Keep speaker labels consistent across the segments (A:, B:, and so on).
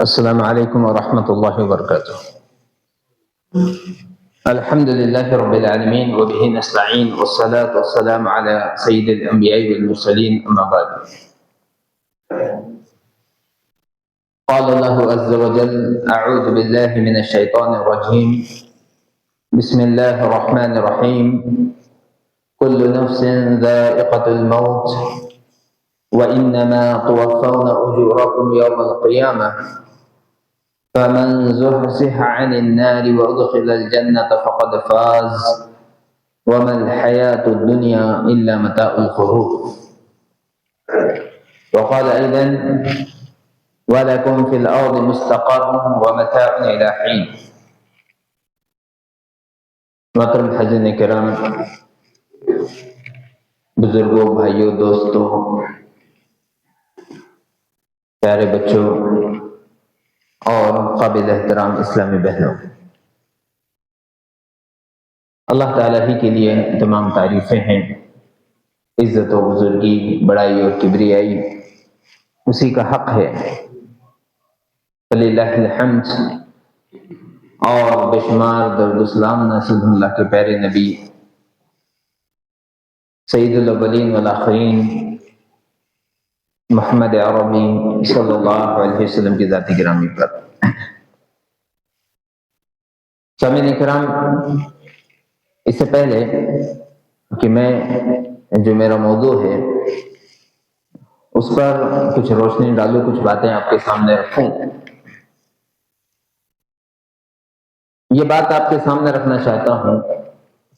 A: السلام علیکم ورحمۃ اللہ وبرکاتہ۔ الحمد للہ رب العالمین وبہ نستعین والصلاة والسلام علی سید الانبیاء والمرسلین اما بعد۔ قال اللہ عز وجل اعوذ باللہ من الشیطان الرجیم بسم اللہ الرحمن الرحیم کل نفس ذائقۃ الموت وانما توفون اجورکم یوم القیامہ فمن زحزح عن النار وادخل الجنة فقد فاز وما الحياة الدنيا إلا متاع الغرور۔ وقال أيضا ولكم في الأرض مستقر ومتاع إلى حين۔ محترم حضرین کرام، بزرگوں، بھائیوں، دوستوں، پیارے بچوں اور قابل احترام اسلامی بہنوں، اللہ تعالیٰ ہی کے لیے تمام تعریفیں ہیں۔ عزت و بزرگی، بڑائی اور کبریائی اسی کا حق ہے۔ فللہ الحمد، اور بے شمار درود و سلام ناصر اللہ کے پیارے نبی سید الاولین والآخرین محمد عربی صلی اللہ علیہ وسلم کی ذات گرامی پر۔ سامعین کرام، اس سے پہلے کہ میں جو میرا موضوع ہے اس پر کچھ روشنی ڈالوں، کچھ باتیں آپ کے سامنے رکھوں، یہ بات آپ کے سامنے رکھنا چاہتا ہوں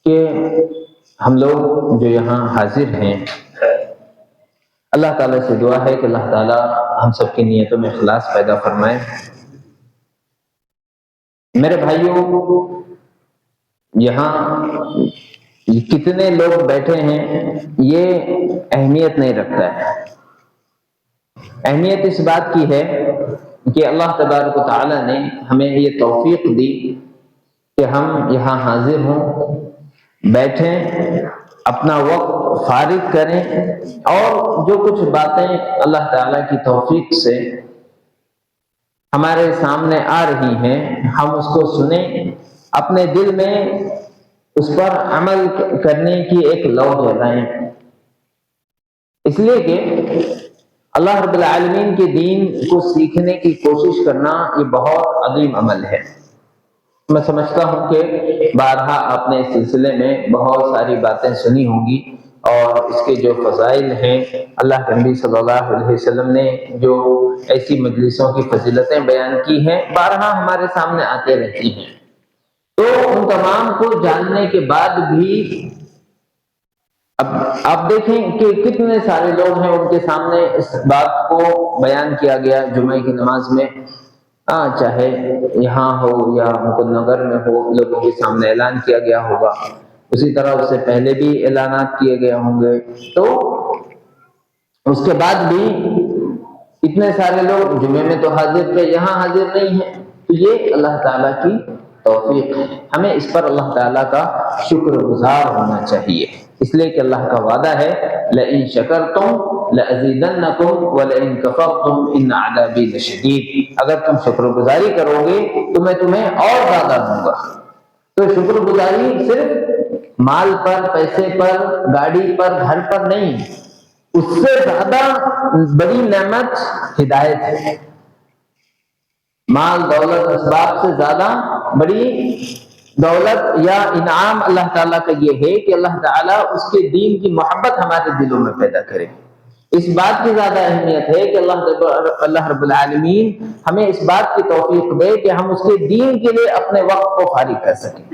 A: کہ ہم لوگ جو یہاں حاضر ہیں، اللہ تعالیٰ سے دعا ہے کہ اللہ تعالیٰ ہم سب کی نیتوں میں اخلاص پیدا فرمائے۔ میرے بھائیوں، یہاں کتنے لوگ بیٹھے ہیں یہ اہمیت نہیں رکھتا ہے۔ اہمیت اس بات کی ہے کہ اللہ تبارک و تعالیٰ نے ہمیں یہ توفیق دی کہ ہم یہاں حاضر ہوں، بیٹھیں، اپنا وقت فارغ کریں اور جو کچھ باتیں اللہ تعالیٰ کی توفیق سے ہمارے سامنے آ رہی ہیں ہم اس کو سنیں، اپنے دل میں اس پر عمل کرنے کی ایک لو جلائیں، اس لیے کہ اللہ رب العالمین کے دین کو سیکھنے کی کوشش کرنا یہ بہت عظیم عمل ہے۔ میں سمجھتا ہوں کہ بارہا آپ نے اس سلسلے میں بہت ساری باتیں سنی ہوں گی، اور اس کے جو فضائل ہیں، اللہ کے نبی صلی اللہ علیہ وسلم نے جو ایسی مجلسوں کی فضیلتیں بیان کی ہیں بارہا ہمارے سامنے آتے رہتی ہیں۔ تو ان تمام کو جاننے کے بعد بھی اب آپ دیکھیں کہ کتنے سارے لوگ ہیں، ان کے سامنے اس بات کو بیان کیا گیا جمعہ کی نماز میں، چاہے یہاں ہو یا مکد نگر میں ہو، لوگوں کے سامنے اعلان کیا گیا ہوگا، اسی طرح اس سے پہلے بھی اعلانات کیے گئے ہوں گے، تو اس کے بعد بھی اتنے سارے لوگ جمعے میں تو حاضر تھے، یہاں حاضر نہیں ہیں، تو یہ اللہ تعالیٰ کی توفیق ہے۔ ہمیں اس پر اللہ تعالیٰ کا شکر گزار ہونا چاہیے، اس لیے کہ اللہ کا وعدہ ہے لَإِن شَكَرْتُمْ لَأَزِيدَنَّكُمْ وَلَإِن كَفَرْتُمْ إِنَّ عَذَابِي لَشَدِيدٌ۔ اگر تم شکر گزاری کرو گے تو میں تمہیں اور زیادہ دوں گا۔ تو شکر گزاری صرف مال پر، پیسے پر، گاڑی پر، گھر پر نہیں، اس سے زیادہ بڑی نعمت ہدایت ہے۔ مال، دولت، اسباب سے زیادہ بڑی دولت یا انعام اللہ تعالیٰ کا یہ ہے کہ اللہ تعالیٰ اس کے دین کی محبت ہمارے دلوں میں پیدا کرے۔ اس بات کی زیادہ اہمیت ہے کہ اللہ رب العالمین ہمیں اس بات کی توفیق دے کہ ہم اس کے دین کے لیے اپنے وقت کو فارغ کر سکیں۔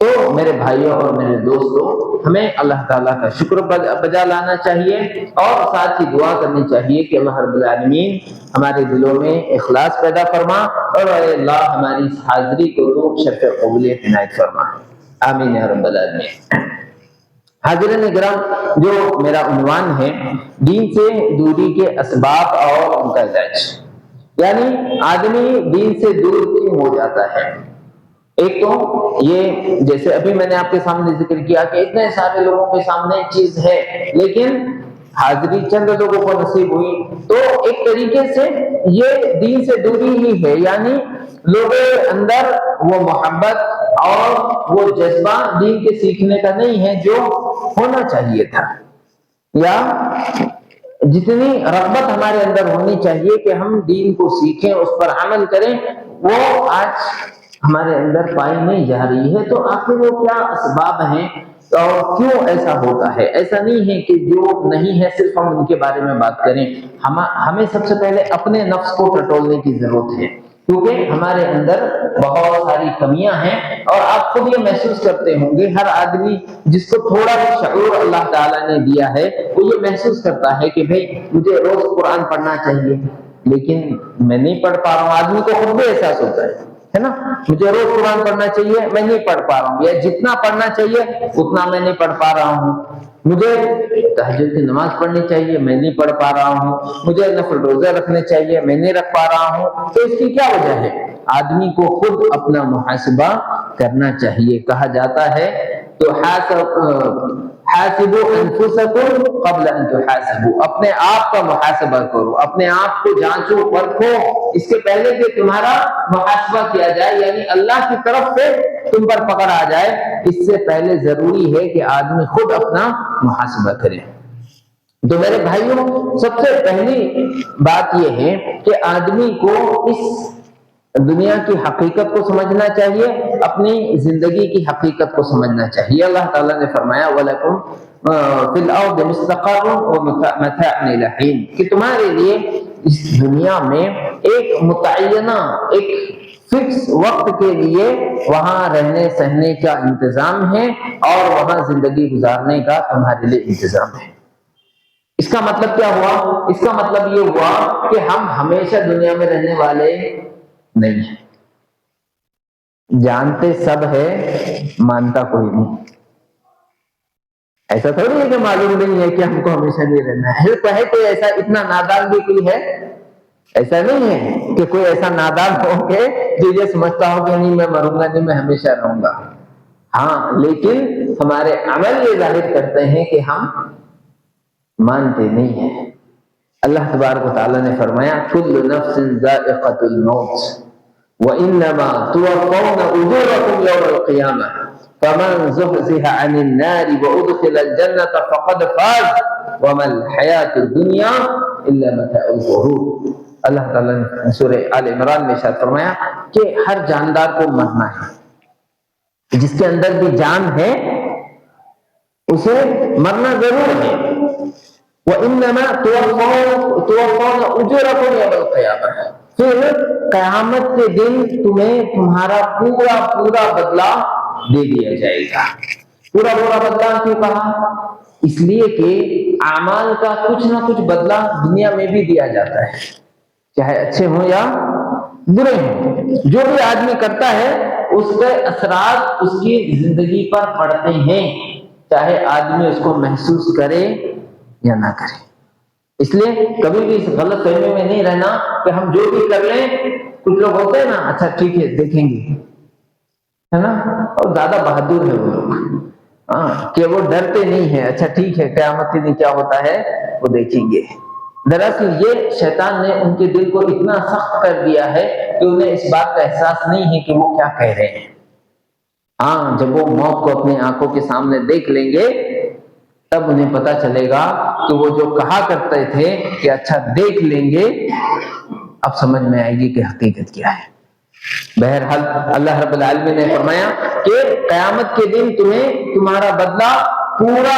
A: تو میرے بھائیوں اور میرے دوستوں، ہمیں اللہ تعالیٰ کا شکر بجا لانا چاہیے اور ساتھ ہی دعا کرنی چاہیے کہ اللہ رب العالمین ہمارے دلوں میں اخلاص پیدا فرما، اور اے اللہ ہماری اس حاضری کو تو شرف قبولیت عنایت فرما۔ آمین یا رب العالمین۔ حاضرین کرام، جو میرا عنوان ہے دین سے دوری کے اسباب اور ان کا علاج، یعنی آدمی دین سے دور کیوں ہو جاتا ہے۔ ایک تو یہ جیسے ابھی میں نے آپ کے سامنے ذکر کیا کہ اتنے سارے لوگوں کے سامنے چیز ہے، لیکن حاضری چند لوگوں کو نصیب ہوئی، تو ایک طریقے سے یہ دین سے دوری ہی ہے، یعنی لوگوں کے اندر وہ محبت اور وہ جذبہ دین کے سیکھنے کا نہیں ہے جو ہونا چاہیے تھا، یا جتنی رغبت ہمارے اندر ہونی چاہیے کہ ہم دین کو سیکھیں، اس پر عمل کریں، وہ آج ہمارے اندر پائی نہیں جا رہی ہے۔ تو آخر وہ کیا اسباب ہیں اور کیوں ایسا ہوتا ہے؟ ایسا نہیں ہے کہ جو نہیں ہے صرف ہم ان کے بارے میں بات کریں، ہمیں سب سے پہلے اپنے نفس کو ٹٹولنے کی ضرورت ہے، کیونکہ ہمارے اندر بہت ساری کمیاں ہیں، اور آپ خود یہ محسوس کرتے ہوں گے، ہر آدمی جس کو تھوڑا بھی شعور اللہ تعالیٰ نے دیا ہے وہ یہ محسوس کرتا ہے کہ بھئی مجھے روز قرآن پڑھنا چاہیے، لیکن میں نہیں پڑھ پا رہا ہوں۔ آدمی کو خود بھی احساس ہوتا ہے نا، مجھے روز قرآن پڑھنا چاہیے، میں نہیں پڑھ پا رہا ہوں، یا جتنا پڑھنا چاہیے اتنا میں نہیں پڑھ پا رہا ہوں، مجھے تہجد کی نماز پڑھنی چاہیے، میں نہیں پڑھ پا رہا ہوں، مجھے نفل روزے رکھنے چاہیے، میں نہیں رکھ پا رہا ہوں۔ تو اس کی کیا وجہ ہے؟ آدمی کو خود اپنا محاسبہ کرنا چاہیے۔ کہا جاتا ہے تو حاسبوا انفسکم قبل ان تحاسبوا، اپنے آپ کا محاسبہ کرو، اپنے آپ کو جانچو پرکھو اس کے پہلے کہ تمہارا محاسبہ کیا جائے، یعنی اللہ کی طرف سے تم پر پکڑ آ جائے، اس سے پہلے ضروری ہے کہ آدمی خود اپنا محاسبہ کرے۔ تو میرے بھائیوں، سب سے پہلی بات یہ ہے کہ آدمی کو اس دنیا کی حقیقت کو سمجھنا چاہیے، اپنی زندگی کی حقیقت کو سمجھنا چاہیے۔ اللہ تعالیٰ نے فرمایا وَلَكُمْ فِي الْأَرْضِ مُسْتَقَرٌّ وَمَتَاعٌ إِلَىٰ حِينٍ، کہ تمہارے لیے اس دنیا میں ایک متعینہ، ایک فکس وقت کے لیے وہاں رہنے سہنے کا انتظام ہے، اور وہاں زندگی گزارنے کا تمہارے لیے انتظام ہے۔ اس کا مطلب کیا ہوا؟ اس کا مطلب یہ ہوا کہ ہم ہمیشہ دنیا میں رہنے والے نہیں ہے، جانتے سب ہے، مانتا کوئی نہیں۔ ایسا تھوڑی ہے کہ معلوم نہیں ہے کہ ہم کو ہمیشہ نہیں رہنا ہے، کوئی ایسا اتنا نادان بھی کوئی ہے؟ ایسا نہیں ہے کہ کوئی ایسا نادان ہو کہ جو یہ سمجھتا ہو کہ نہیں میں مروں گا، نہیں میں ہمیشہ رہوں گا۔ ہاں، لیکن ہمارے عمل یہ ظاہر کرتے ہیں کہ ہم مانتے نہیں ہیں۔ اللہ تبارک و تعالیٰ نے فرمایا کل نفس ذائقۃ الموت وَإِنَّمَا تُوَفَّوْنَ أُجُورَكُمْ يَوْمَ الْقِيَامَةِ فَمَنْ زُحْزِحَ عَنِ النَّارِ وَأُدْخِلَ الْجَنَّةَ فَقَدْ فَازَ وَمَا الْحَيَاةُ الدُّنْيَا إِلَّا مَتَاعُ الْغُرُورِ۔ اللہ تعالیٰ نے سورہ آل عمران میں ارشاد فرمایا کہ ہر جاندار کو مرنا ہے، جس کے اندر بھی جان ہے اسے مرنا ضرور ہے۔ وَإِنَّمَا تُوَفَّوْنَ أُجُورَكُمْ يَوْمَ الْقِيَامَةِ، پھر قیامت کے دن تمہیں تمہارا پورا بدلہ دے دیا جائے گا۔ پورا بدلہ کیوں کہا؟ اس لیے کہ اعمال کا کچھ نہ کچھ بدلہ دنیا میں بھی دیا جاتا ہے، چاہے اچھے ہوں یا برے ہوں۔ جو بھی آدمی کرتا ہے اس کے اثرات اس کی زندگی پر پڑتے ہیں، چاہے آدمی اس کو محسوس کرے یا نہ کرے۔ اس لیے کبھی بھی اس غلط فہمی میں نہیں رہنا کہ ہم جو بھی کر لیں، کچھ لوگ ہوتے ہیں نا اچھا ٹھیک ہے دیکھیں گے، ہے نا، اور زیادہ بہادر ہے وہ لوگ، کہ وہ ڈرتے نہیں ہیں، اچھا ٹھیک ہے قیامت کے دن کیا ہوتا ہے وہ دیکھیں گے۔ دراصل یہ شیطان نے ان کے دل کو اتنا سخت کر دیا ہے کہ انہیں اس بات کا احساس نہیں ہے کہ وہ کیا کہہ رہے ہیں۔ ہاں، جب وہ موت کو اپنی آنکھوں کے سامنے دیکھ لیں گے تب انہیں پتا چلے گا کہ وہ جو کہا کرتے تھے کہ اچھا دیکھ لیں گے، اب سمجھ میں آئے گی کہ حقیقت کیا ہے۔ بہرحال اللہ رب العالمین نے فرمایا کہ قیامت کے دن تمہیں تمہارا بدلہ پورا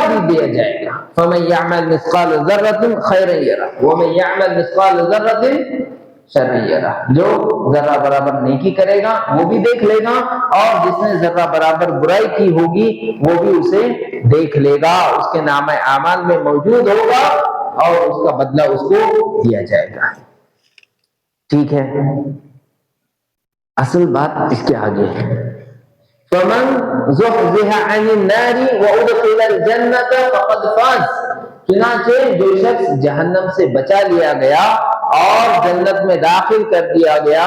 A: بھی دیا جائے گا۔ فَمَن يَعْمَلْ مِثْقَالَ ذَرَّةٍ خَيْرًا يَرَهُ وَمَن يَعْمَلْ مِثْقَالَ ذَرَّةٍ شَرًّا يَرَهُ، جو ذرہ برابر نیکی کرے گا وہ بھی دیکھ لے گا، اور جس نے ذرہ برابر برائی کی ہوگی وہ بھی اسے دیکھ لے گا، اس کے نامہ اعمال میں موجود ہوگا اور اس کا بدلہ اس کو دیا جائے گا۔ ٹھیک ہے، اصل بات اس کے آگے ہے فَمَنْ زُحْزِحَ عَنِ النَّارِ وَأُدْخِلَ الْجَنَّةَ فَقَدْ فَازَ، چنانچہ جو شخص جہنم سے بچا لیا گیا اور جنت میں داخل کر دیا گیا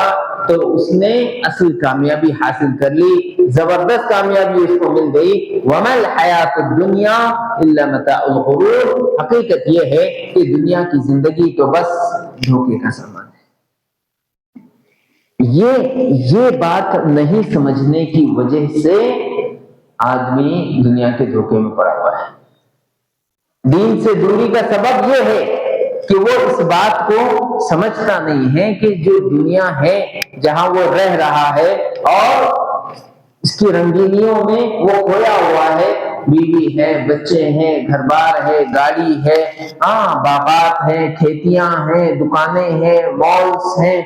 A: تو اس نے اصل کامیابی حاصل کر لی، زبردست کامیابی اس کو مل گئی۔ وَمَا الْحَيَاةُ الدُّنْيَا إِلَّا مَتَاعُ الْغُرُورِ، حقیقت یہ ہے کہ دنیا کی زندگی تو بس دھوکے کا سامان ہے۔ یہ بات نہیں سمجھنے کی وجہ سے آدمی دنیا کے دھوکے میں پڑا ہوا ہے۔ دین سے دوری کا سبب یہ ہے کہ وہ اس بات کو سمجھتا نہیں ہے کہ جو دنیا ہے جہاں وہ رہ رہا ہے اور اس کی رنگینیوں میں وہ کھویا ہوا ہے، بیوی ہے، بچے ہیں، گھر بار ہے، گاڑی ہے، باغات ہیں، کھیتیاں ہیں، دکانیں ہیں، مالز ہیں،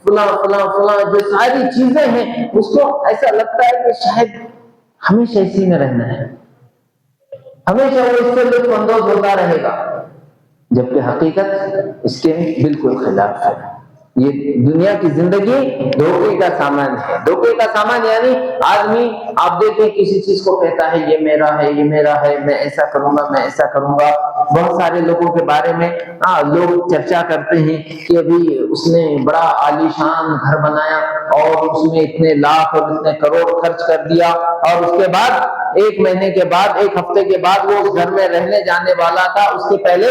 A: فلاں فلاں فلاں جو ساری چیزیں ہیں، اس کو ایسا لگتا ہے کہ شاید ہمیشہ اسی میں رہنا ہے، ہمیشہ وہ اس سے لطف اندوز ہوتا رہے گا، جبکہ حقیقت اس کے بالکل خلاف ہے۔ یہ دنیا کی زندگی دھوکے کا سامان ہے۔ دھوکے کا سامان یعنی آدمی آپ دیکھیں کسی چیز کو کہتا ہے یہ میرا ہے، یہ میرا ہے، میں ایسا کروں گا، میں ایسا کروں گا۔ بہت سارے لوگوں کے بارے میں لوگ چرچا کرتے ہیں کہ ابھی اس نے بڑا عالیشان گھر بنایا اور اس میں اتنے لاکھ اور اتنے کروڑ خرچ کر دیا، اور اس کے بعد ایک مہینے کے بعد، ایک ہفتے کے بعد وہ اس گھر میں رہنے جانے والا تھا، اس کے پہلے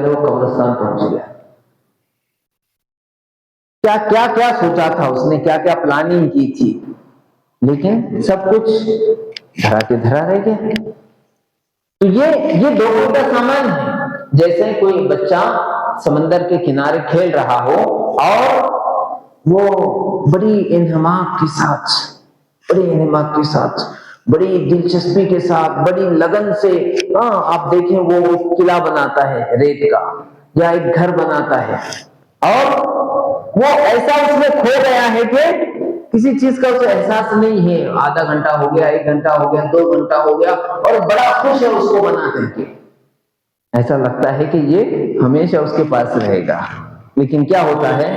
A: وہ قبرستان پہنچ گیا۔ کیا سوچا تھا اس نے، کیا پلاننگ کی تھی، لیکن سب کچھ دھرا کے دھرا رہ گیا۔ تو یہ دھوکے کا سامان ہے۔ جیسے کوئی بچہ سمندر کے کنارے کھیل رہا ہو اور وہ بڑی انہماک کے ساتھ بڑی دلچسپی کے ساتھ بڑی لگن سے آپ دیکھیں وہ قلعہ بناتا ہے ریت کا یا ایک گھر بناتا ہے، اور وہ ایسا اس میں کھو گیا ہے کہ کسی چیز کا اسے احساس نہیں ہے۔ آدھا گھنٹہ ہو گیا، 1 گھنٹہ ہو گیا، 2 گھنٹہ ہو گیا، اور بڑا خوش ہے اس کو بنا کر کے، ایسا لگتا ہے کہ یہ ہمیشہ اس کے پاس رہے گا۔ لیکن کیا ہوتا ہے،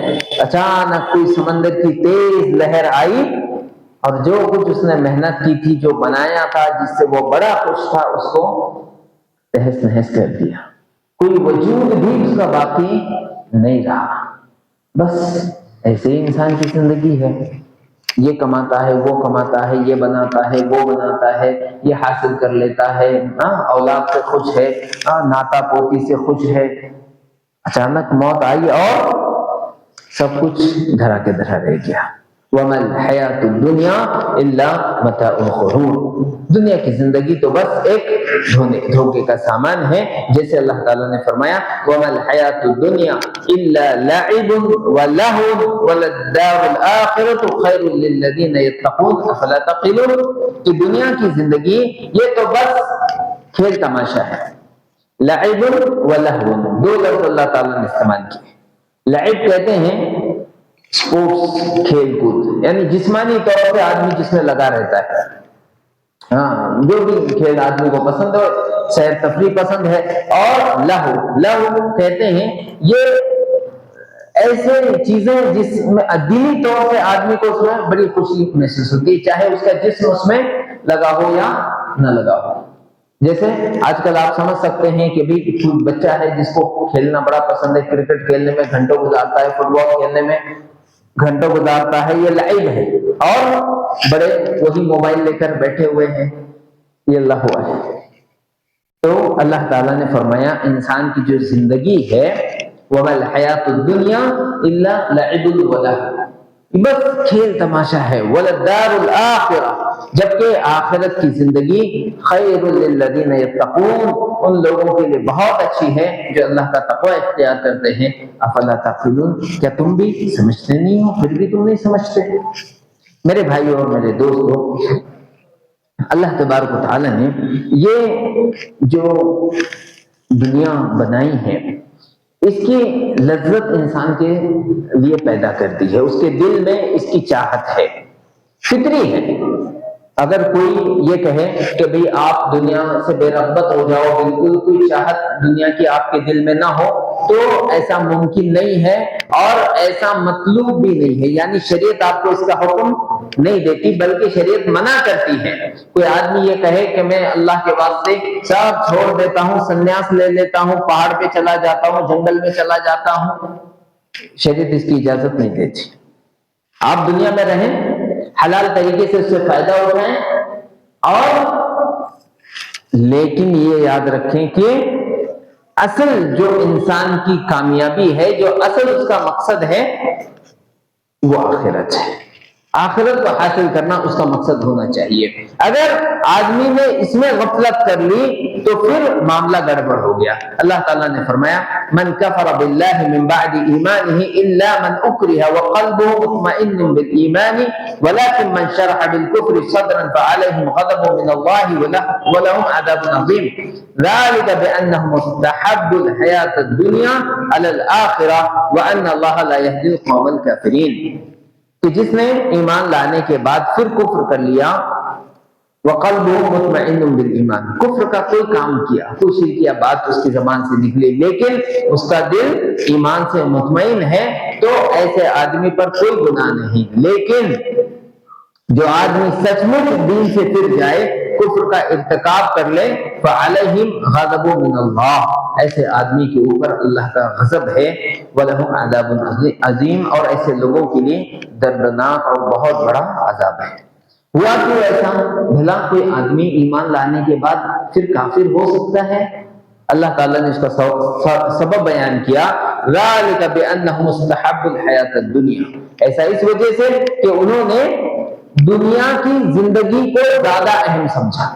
A: اچانک کوئی سمندر کی تیز لہر آئی اور جو کچھ اس نے محنت کی تھی، جو بنایا تھا، جس سے وہ بڑا خوش تھا، اس کو تہس نہس کر دیا۔ کوئی وجود بھی اس کا باقی نہیں رہا۔ بس ایسے ہی انسان کی زندگی ہے، یہ کماتا ہے، وہ کماتا ہے، یہ بناتا ہے، وہ بناتا ہے، یہ حاصل کر لیتا ہے، اولاد سے خوش ہے، ناتا پوتی سے خوش ہے، اچانک موت آئی اور سب کچھ دھرا کے دھرا رہ گیا۔ وَمَا الْحَيَاةُ الدُّنْيَا إِلَّا مَتَاعُ الْغُرُورِ، دنیا کی زندگی تو بس ایک دھوکے کا سامان ہے، جیسے اللہ تعالیٰ نے فرمایا وَمَا الْحَيَاةُ الدُّنْيَا إِلَّا لَعِبٌ وَلَهْوٌ وَلَلدَّارُ الْآخِرَةُ خَيْرٌ لِلَّذِينَ يَتَّقُونَ أَفَلَا تَعْقِلُونَ، کہ دنیا کی زندگی یہ تو بس کھیل تماشا ہے۔ لعب ولہو، 2 لفظ اللہ تعالیٰ نے استعمال کیے۔ لعب کہتے ہیں اسپورٹس، کھیل کود، یعنی جسمانی طور سے آدمی جس میں لگا رہتا ہے، جو بھی کھیل آدمی کو پسند ہے، سیر تفریح پسند ہے۔ اور لہو کہتے ہیں یہ ایسے چیزیں جس میں دلی طور سے آدمی کو اس میں بڑی خوشی محسوس ہوتی ہے، چاہے اس کا جسم اس میں لگا ہو یا نہ لگا ہو۔ جیسے آج کل آپ سمجھ سکتے ہیں کہ بھی کوئی بچہ ہے جس کو کھیلنا بڑا پسند ہے، کرکٹ کھیلنے میں گھنٹوں گزارتا ہے، فٹ بال کھیلنے میں گھنٹوں گزارتا ہے، یہ لعب ہے، اور بڑے وہی موبائل لے کر بیٹھے ہوئے ہیں، یہ لہو ہے۔ تو اللہ تعالیٰ نے فرمایا انسان کی جو زندگی ہے وَمَا الْحَيَاةُ الدُّنْيَا إِلَّا لَعِبٌ وَلَهْوٌ، بس کھیل تماشا ہے۔ وَلَلدَّارُ الْآخِرَةُ، جبکہ آخرت کی زندگی خَيْرٌ لِلَّذِينَ يَتَّقُونَ، ان لوگوں کے لیے بہت اچھی ہے جو اللہ کا تقوی اختیار کرتے ہیں۔ افلا تعقلون، کیا تم بھی سمجھتے نہیں ہو؟ پھر بھی تم نہیں سمجھتے۔ میرے بھائیوں اور میرے دوستوں، اللہ تبارک و تعالی نے یہ جو دنیا بنائی ہے، اس کی لذت انسان کے لیے پیدا کرتی ہے، اس کے دل میں اس کی چاہت ہے، فطری ہے۔ اگر کوئی یہ کہے کہ بھئی آپ دنیا سے بے رغبت ہو جاؤ، بالکل کوئی چاہت دنیا کی آپ کے دل میں نہ ہو، تو ایسا ممکن نہیں ہے اور ایسا مطلوب بھی نہیں ہے، یعنی شریعت آپ کو اس کا حکم نہیں دیتی بلکہ شریعت منع کرتی ہے۔ کوئی آدمی یہ کہے کہ میں اللہ کے واسطے سب چھوڑ دیتا ہوں، سنیاس لے لیتا ہوں، پہاڑ پہ چلا جاتا ہوں، جنگل میں چلا جاتا ہوں، شریعت اس کی اجازت نہیں دیتی. آپ دنیا میں رہیں، حلال طریقے سے اس سے فائدہ اٹھائیں، اور لیکن یہ یاد رکھیں کہ اصل جو انسان کی کامیابی ہے، جو اصل اس کا مقصد ہے، وہ آخرت ہے. آخرت کو حاصل کرنا اس کا مقصد ہونا چاہیے. اگر آدمی نے اس میں غفلت کر لی تو پھر معاملہ گڑبڑ ہو گیا. اللہ تعالیٰ نے فرمایا من کفر باللہ من بعد ایمانہ الا من اکرہ وقلبہ مطمئن بالایمان ولکن من شرح بالکفر صدرا فعلیہم غضب من اللہ ولہم عذاب عظیم ذلک بانہم استحبوا الحیاۃ الدنیا علی الآخرہ وان اللہ لا یہدی القوم الکافرین. کہ جس نے ایمان لانے کے بعد پھر کفر کر لیا، وَقَلْبُهُ مُطْمَئِنٌ بِالْإِيمَانِ، کفر کا کوئی کام کیا، کوئی شرکیہ بات اس کی زبان سے نکلی، لیکن اس کا دل ایمان سے مطمئن ہے، تو ایسے آدمی پر کوئی گناہ نہیں. لیکن جو آدمی سچ مچ دین سے پھر جائے، کفر کا ارتکاب کر لے، فَعَلَيْهِمْ غَضَبٌ مِّنَ اللَّهِ، ایسے آدمی کے اوپر اللہ کا غضب ہے، وَلَهُمْ عَذَابٌ عظیم، اور ایسے لوگوں کے لیے دردناک اور بہت بڑا عذاب ہے. ہوا کیوں ایسا؟ بھلا کوئی آدمی ایمان لانے کے بعد پھر کافر ہو سکتا ہے؟ اللہ تعالیٰ نے اس کا سبب بیان کیا، ذَلِكَ بِأَنَّهُمُ اسْتَحَبُّوا الْحَيَاةَ الدُّنْيَا، ایسا اس وجہ سے کہ انہوں نے دنیا کی زندگی کو زیادہ اہم سمجھا.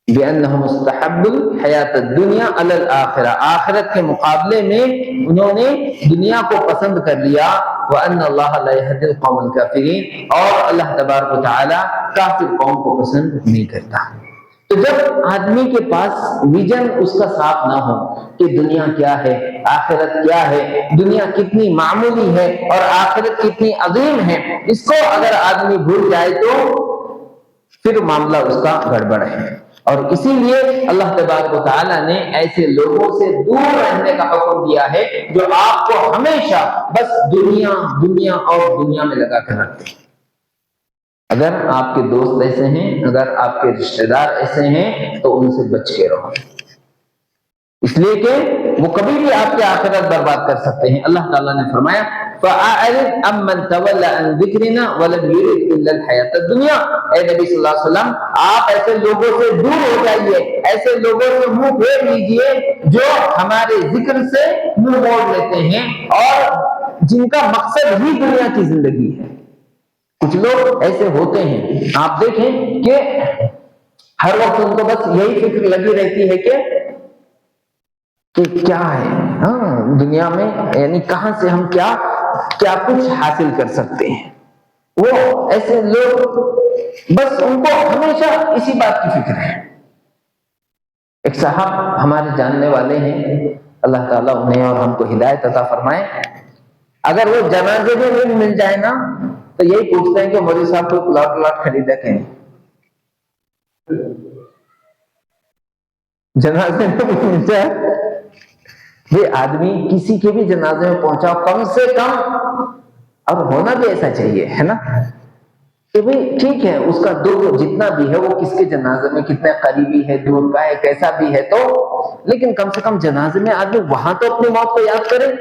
A: بِأَنَّهُمُ اسْتَحَبُّوا الْحَيَاةَ الدُّنْيَا عَلَى الْآخِرَةِ، آخرت کے مقابلے میں انہوں نے دنیا کو پسند کر لیا. وَأَنَّ اللَّهَ لَا يَهْدِي الْقَوْمَ الْكَافِرِينَ، اور اللہ تبارک و تعالی کافر قوم کو پسند نہیں کرتا. تو جب آدمی کے پاس ویژن اس کا صاف نہ ہو کہ دنیا کیا ہے، آخرت کیا ہے، دنیا کتنی معمولی ہے اور آخرت کتنی عظیم ہے، اس کو اگر آدمی بھول جائے تو پھر معاملہ اس کا گڑبڑ ہے. اور اسی لیے اللہ تبارک و تعالیٰ نے ایسے لوگوں سے دور رہنے کا حکم دیا ہے جو آپ کو ہمیشہ بس دنیا دنیا اور دنیا میں لگا کر رکھتے ہیں. اگر آپ کے دوست ایسے ہیں، اگر آپ کے رشتہ دار ایسے ہیں، تو ان سے بچ کے رہو، اس لیے کہ وہ کبھی بھی آپ کی آخرت برباد کر سکتے ہیں. اللہ تعالیٰ نے فرمایا فَأَعْرِضْ عَمَّنْ تَوَلَّىٰ عَنْ ذِكْرِنَا وَلَمْ يُرِدْ إِلَّا الْحَيَاةَ الدُّنْيَا. اے نبی صلی اللہ علیہ وسلم، آپ ایسے لوگوں سے دور ہو جائیے، ایسے لوگوں سے منہ پھیر لیجئے جو ہمارے ذکر سے منہ موڑ لیتے ہیں اور جن کا مقصد ہی دنیا کی زندگی ہے. کچھ لوگ ایسے ہوتے ہیں، آپ دیکھیں کہ ہر وقت ان کو بس یہی فکر لگی رہتی ہے کہ کیا ہے دنیا میں، یعنی کہاں سے ہم کیا کچھ حاصل کر سکتے ہیں. وہ ایسے لوگ بس ان کو ہمیشہ اسی بات کی فکر ہے. ایک صاحب ہمارے جاننے والے ہیں، اللہ تعالیٰ انہیں اور ہم کو ہدایت عطا فرمائے، اگر وہ جنازے میں مل جائے نا تو یہی پوچھتے ہیں کہ مولوی صاحب کو پلاٹ خریدا کہ نہیں. جنازے میں مل جائے، یہ آدمی کسی کے بھی جنازے میں پہنچا کم سے کم، اور ہونا بھی ایسا چاہیے ہے نا، کہ بھئی ٹھیک ہے اس کا دکھ جتنا بھی ہے وہ کس کے جنازے میں کتنا قریبی ہے، دور کا ہے، کیسا بھی ہے، تو لیکن کم سے کم جنازے میں آدمی وہاں تو اپنی موت کو یاد کرے،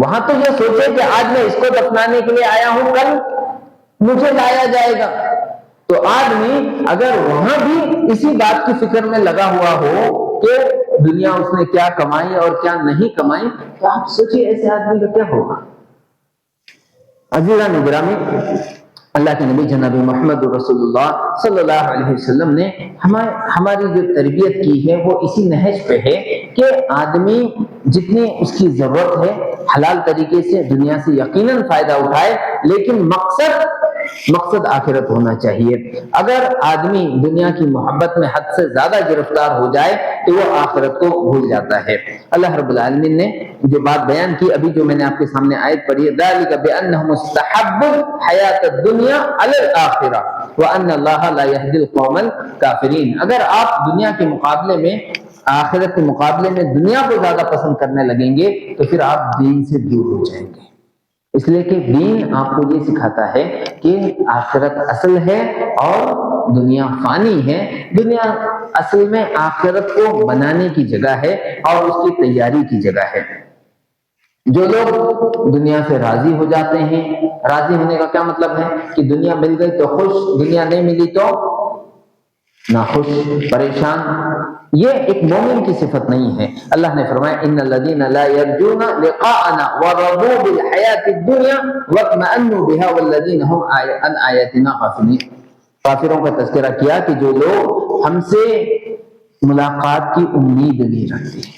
A: وہاں تو یہ سوچے کہ آج میں اس کو دفنانے کے لیے آیا ہوں، کل مجھے لایا جائے گا. تو آدمی اگر وہاں بھی اسی بات کی فکر میں لگا ہوا ہو کہ دنیا اس نے کیا کمائی اور کیا نہیں کمائی، تو آپ سوچیے ایسے آدمی کا کیا ہوگا. عزیزان گرامی، اللہ کے نبی جناب محمد رسول اللہ صلی اللہ علیہ وسلم نے ہماری جو تربیت کی ہے وہ اسی نہج پہ ہے کہ آدمی جتنی اس کی ضرورت ہے حلال طریقے سے دنیا سے یقیناً فائدہ اٹھائے، لیکن مقصد آخرت ہونا چاہیے. اگر آدمی دنیا کی محبت میں حد سے زیادہ گرفتار ہو جائے تو وہ آخرت کو بھول جاتا ہے. اللہ رب العالمین نے جو بات بیان کی، ابھی جو میں نے آپ کے سامنے آیت پڑھی ہے، ذَلِكَ بِأَنَّهُمُ اسْتَحَبُّوا الْحَيَاةَ الدُّنْيَا عَلَى الْآخِرَةِ وَأَنَّ اللَّهَ لَا يَهْدِي الْقَوْمَ الْكَافِرِينَ. اگر آپ دنیا کے مقابلے میں، آخرت کے مقابلے میں دنیا کو زیادہ پسند کرنے لگیں گے تو پھر آپ دین سے دور ہو جائیں گے. اس لیے کہ دین آپ کو یہ سکھاتا ہے کہ آخرت اصل ہے اور دنیا فانی ہے. دنیا اصل میں آخرت کو بنانے کی جگہ ہے اور اس کی تیاری کی جگہ ہے. جو لوگ دنیا سے راضی ہو جاتے ہیں، راضی ہونے کا کیا مطلب ہے کہ دنیا مل گئی تو خوش، دنیا نہیں ملی تو ناخوش، پریشان، یہ ایک مومن کی صفت نہیں ہے۔ اللہ نے فرمایا ان الذين لا يرجون لقاءنا ورضوا بالحياة الدنيا واطمأنوا بها والذين هم عن آياتنا غافلون۔ کافروں کا تذکرہ کیا کہ جو لوگ ہم سے ملاقات کی امید نہیں رکھتے ہیں۔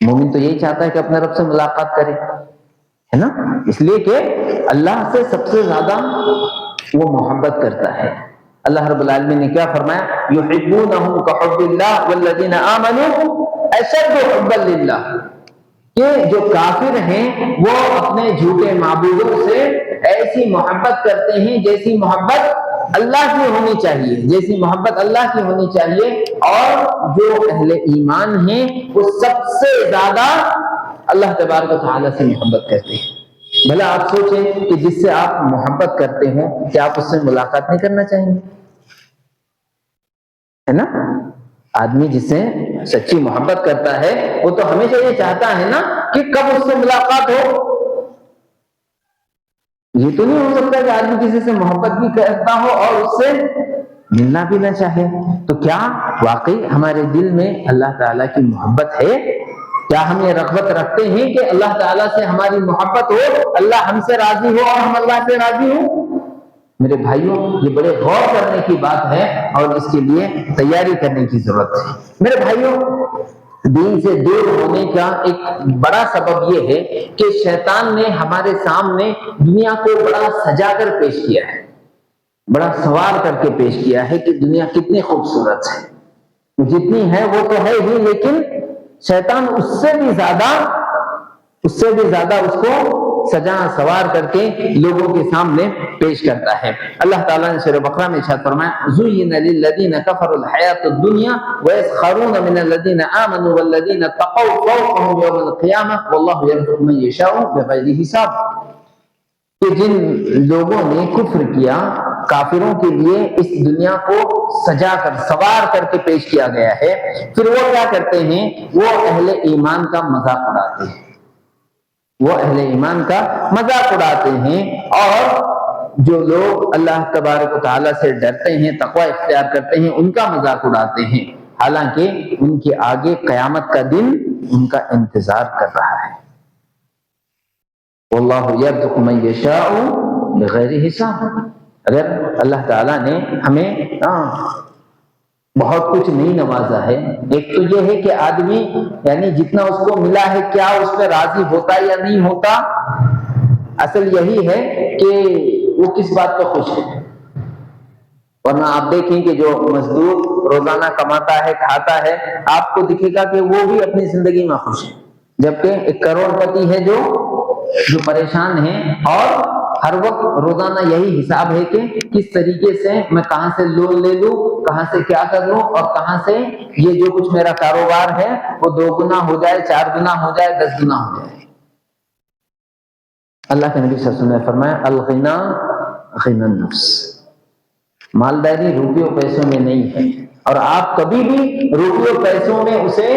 A: مومن تو یہی چاہتا ہے کہ اپنے رب سے ملاقات کرے، ہے نا؟ اس لیے کہ اللہ سے سب سے زیادہ وہ محبت کرتا ہے۔ اللہ رب العالمین نے کیا فرمایا؟ یحبونہم کحب اللہ والذین آمنوا اشد حبا للہ، کہ جو کافر ہیں وہ اپنے جھوٹے معبودوں سے ایسی محبت کرتے ہیں جیسی محبت اللہ کی ہونی چاہیے، جیسی محبت اللہ کی ہونی چاہیے، اور جو اہل ایمان ہیں وہ سب سے زیادہ اللہ تبارک و تعالیٰ سے محبت کرتے ہیں۔ بھلا آپ سوچیں کہ جس سے آپ محبت کرتے ہوں کہ آپ اس سے ملاقات نہیں کرنا چاہیں گے؟ ہے نا؟ آدمی جس سے سچی محبت کرتا ہے وہ تو ہمیشہ یہ چاہتا ہے نا کہ کب اس سے ملاقات ہو۔ یہ تو نہیں ہو سکتا کہ آدمی کسی سے محبت بھی کرتا ہو اور اس سے ملنا بھی نہ چاہے۔ تو کیا واقعی ہمارے دل میں اللہ تعالیٰ کی محبت ہے؟ کیا ہم یہ رغبت رکھتے ہیں کہ اللہ تعالیٰ سے ہماری محبت ہو، اللہ ہم سے راضی ہو اور ہم اللہ سے راضی ہوں؟ میرے بھائیوں، یہ بڑے غور کرنے کی بات ہے اور اس کے لیے تیاری کرنے کی ضرورت ہے۔ میرے بھائیوں، دین سے دور ہونے کا ایک بڑا سبب یہ ہے کہ شیطان نے ہمارے سامنے دنیا کو بڑا سجا کر پیش کیا ہے، بڑا سوار کر کے پیش کیا ہے کہ دنیا کتنی خوبصورت ہے، جتنی ہے وہ تو ہے ہی، لیکن شیطان اس سے بھی زیادہ اس کو سجا سوار کر کے لوگوں کے سامنے پیش کرتا ہے۔ اللہ تعالیٰ نے سورہ بقرہ میں ارشاد فرمایا زُيِّنَ لِلَّذِينَ كَفَرُوا الْحَيَاةُ الدُّنْيَا وَيَسْخَرُونَ مِنَ الَّذِينَ آمَنُوا وَالَّذِينَ اتَّقَوْا فَوْقَهُمْ يَوْمَ الْقِيَامَةِ وَاللَّهُ يَرْزُقُ مَن يَشَاءُ بِغَيْرِ حساب، کہ جن لوگوں نے کفر کیا، کافروں کے لیے اس دنیا کو سجا کر سوار کر کے پیش کیا گیا ہے، پھر وہ کیا کرتے ہیں؟ وہ اہل ایمان کا مذاق اڑاتے ہیں، وہ اہل ایمان کا مذاق اڑاتے ہیں، اور جو لوگ اللہ تبارک و تعالیٰ سے ڈرتے ہیں، تقوی اختیار کرتے ہیں، ان کا مذاق اڑاتے ہیں، حالانکہ ان کے آگے قیامت کا دن ان کا انتظار کر رہا ہے۔ واللہ یرزق من یشاء بغیر حساب۔ اگر اللہ تعالیٰ نے ہمیں بہت کچھ نہیں نوازا ہے، ایک تو یہ ہے کہ آدمی یعنی جتنا اس کو ملا ہے کیا اس پہ راضی ہوتا یا نہیں ہوتا؟ اصل یہی ہے کہ وہ کس بات پہ خوش ہے۔ ورنہ آپ دیکھیں کہ جو مزدور روزانہ کماتا ہے، کھاتا ہے، آپ کو دکھے گا کہ وہ بھی اپنی زندگی میں خوش ہے، جبکہ ایک کروڑ پتی ہے جو پریشان ہے، اور ہر وقت روزانہ یہی حساب ہے کہ کس طریقے سے میں کہاں سے لون لے لوں، کہاں سے کیا کر لوں، اور کہاں سے یہ جو کچھ میرا کاروبار ہے وہ 2 گنا ہو جائے، 4 گنا ہو جائے، 10 گنا ہو جائے۔ اللہ کے نبی صلی اللہ علیہ وسلم نے فرمایا الغنا غنى النفس، مالداری روپیوں پیسوں میں نہیں ہے، اور آپ کبھی بھی روپیوں پیسوں میں اسے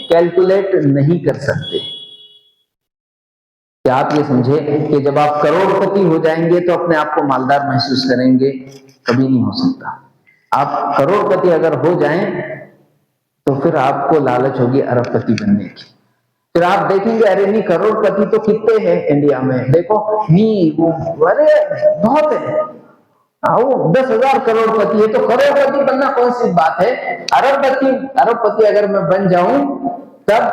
A: کیلکولیٹ نہیں کر سکتے۔ کہ آپ یہ سمجھے کہ جب آپ کروڑ پتی ہو جائیں گے تو اپنے آپ کو مالدار محسوس کریں گے، کبھی نہیں ہو سکتا۔ آپ کروڑ پتی اگر ہو جائیں تو پھر آپ کو لالچ ہوگی ارب پتی بننے کی، پھر آپ دیکھیں گے ارے نہیں کروڑ پتی تو کتنے ہیں انڈیا میں، دیکھو نہیں وہ ارے بہت ہے، وہ 10,000 کروڑ پتی ہے، تو کروڑ پتی بننا کون سی بات ہے، ارب پتی اگر میں بن جاؤں تب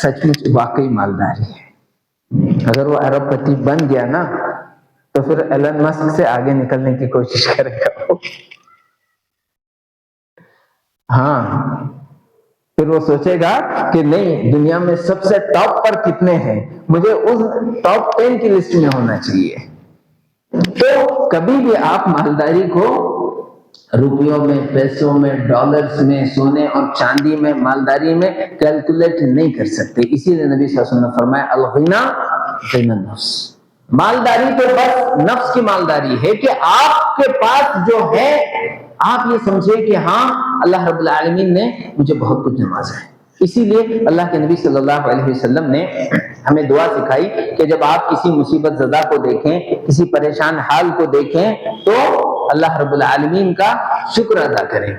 A: سچ مچ واقعی مالداری ہے۔ اگر وہ ارب پتی بن گیا نا تو پھر ایلن مسک سے آگے نکلنے کی کوشش کرے گا، پھر وہ سوچے گا کہ نہیں دنیا میں سب سے ٹاپ پر کتنے ہیں، مجھے اس ٹاپ 10 کی لسٹ میں ہونا چاہیے۔ تو کبھی بھی آپ مالداری کو روپیوں میں، پیسوں میں، ڈالرز میں، سونے اور چاندی میں، مالداری میں کیلکولیٹ نہیں کر سکتے۔ اسی لیے نبی صلی اللہ علیہ وسلم نے فرمایا الغنا غنى النفس، مالداری تو بس نفس کی مالداری ہے کہ آپ کے پاس جو ہے آپ یہ سمجھے کہ ہاں اللہ رب العالمین نے مجھے بہت کچھ نوازا ہے، اسی لیے اللہ کے نبی صلی اللہ علیہ وسلم نے ہمیں دعا سکھائی کہ جب آپ کسی مصیبت زدہ کو دیکھیں، کسی پریشان حال کو دیکھیں، تو اللہ رب العالمین کا شکر ادا کریں،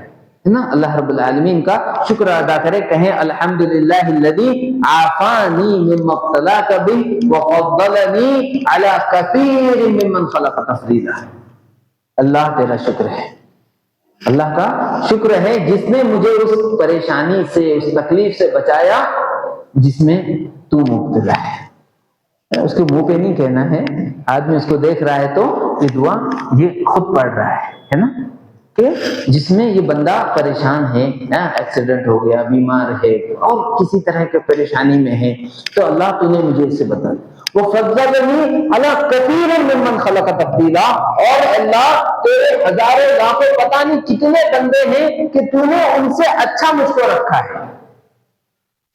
A: ہے نا، اللہ رب العالمین کا شکر ادا کریں، کہیں الحمدللہ الذی عافانی مما ابتلاک بہ وفضلنی علی کثیر ممن خلق تفضیلا۔ اللہ تیرا شکر ہے، اللہ کا شکر ہے جس نے مجھے اس پریشانی سے، اس تکلیف سے بچایا جس میں تو مبتلا ہے۔ اس کے منہ پہ نہیں کہنا ہے، آدمی اس کو دیکھ رہا ہے تو یہ دعا یہ خود پڑھ رہا ہے نا، کہ جس میں یہ بندہ پریشان ہے، ایکسیڈنٹ ہو گیا، بیمار ہے اور کسی طرح کے پریشانی میں ہے، تو اللہ تو نے مجھے اس سے بتا وہ فضلنی علی کثیر ممن خلق تفضیلا، اور اللہ تیرے ہزاروں لاکھوں پتہ نہیں کتنے بندے ہیں کہ تو نے ان سے اچھا مجھ کو رکھا ہے،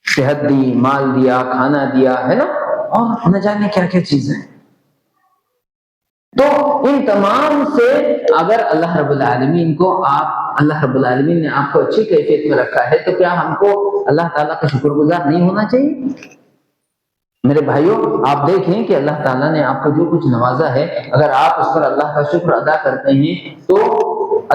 A: صحت دی، مال دیا، کھانا دیا، ہے نا، اور نہ جانے کیا کیا چیزیں۔ تو ان تمام سے اگر اللہ رب العالمین کو اللہ رب العالمین نے آپ کو اچھی کیفیت میں رکھا ہے، تو کیا ہم کو اللہ تعالیٰ کا شکر گزار نہیں ہونا چاہیے؟ میرے بھائیوں، آپ دیکھیں کہ اللہ تعالیٰ نے آپ کو جو کچھ نوازا ہے، اگر آپ اس پر اللہ کا شکر ادا کرتے ہیں تو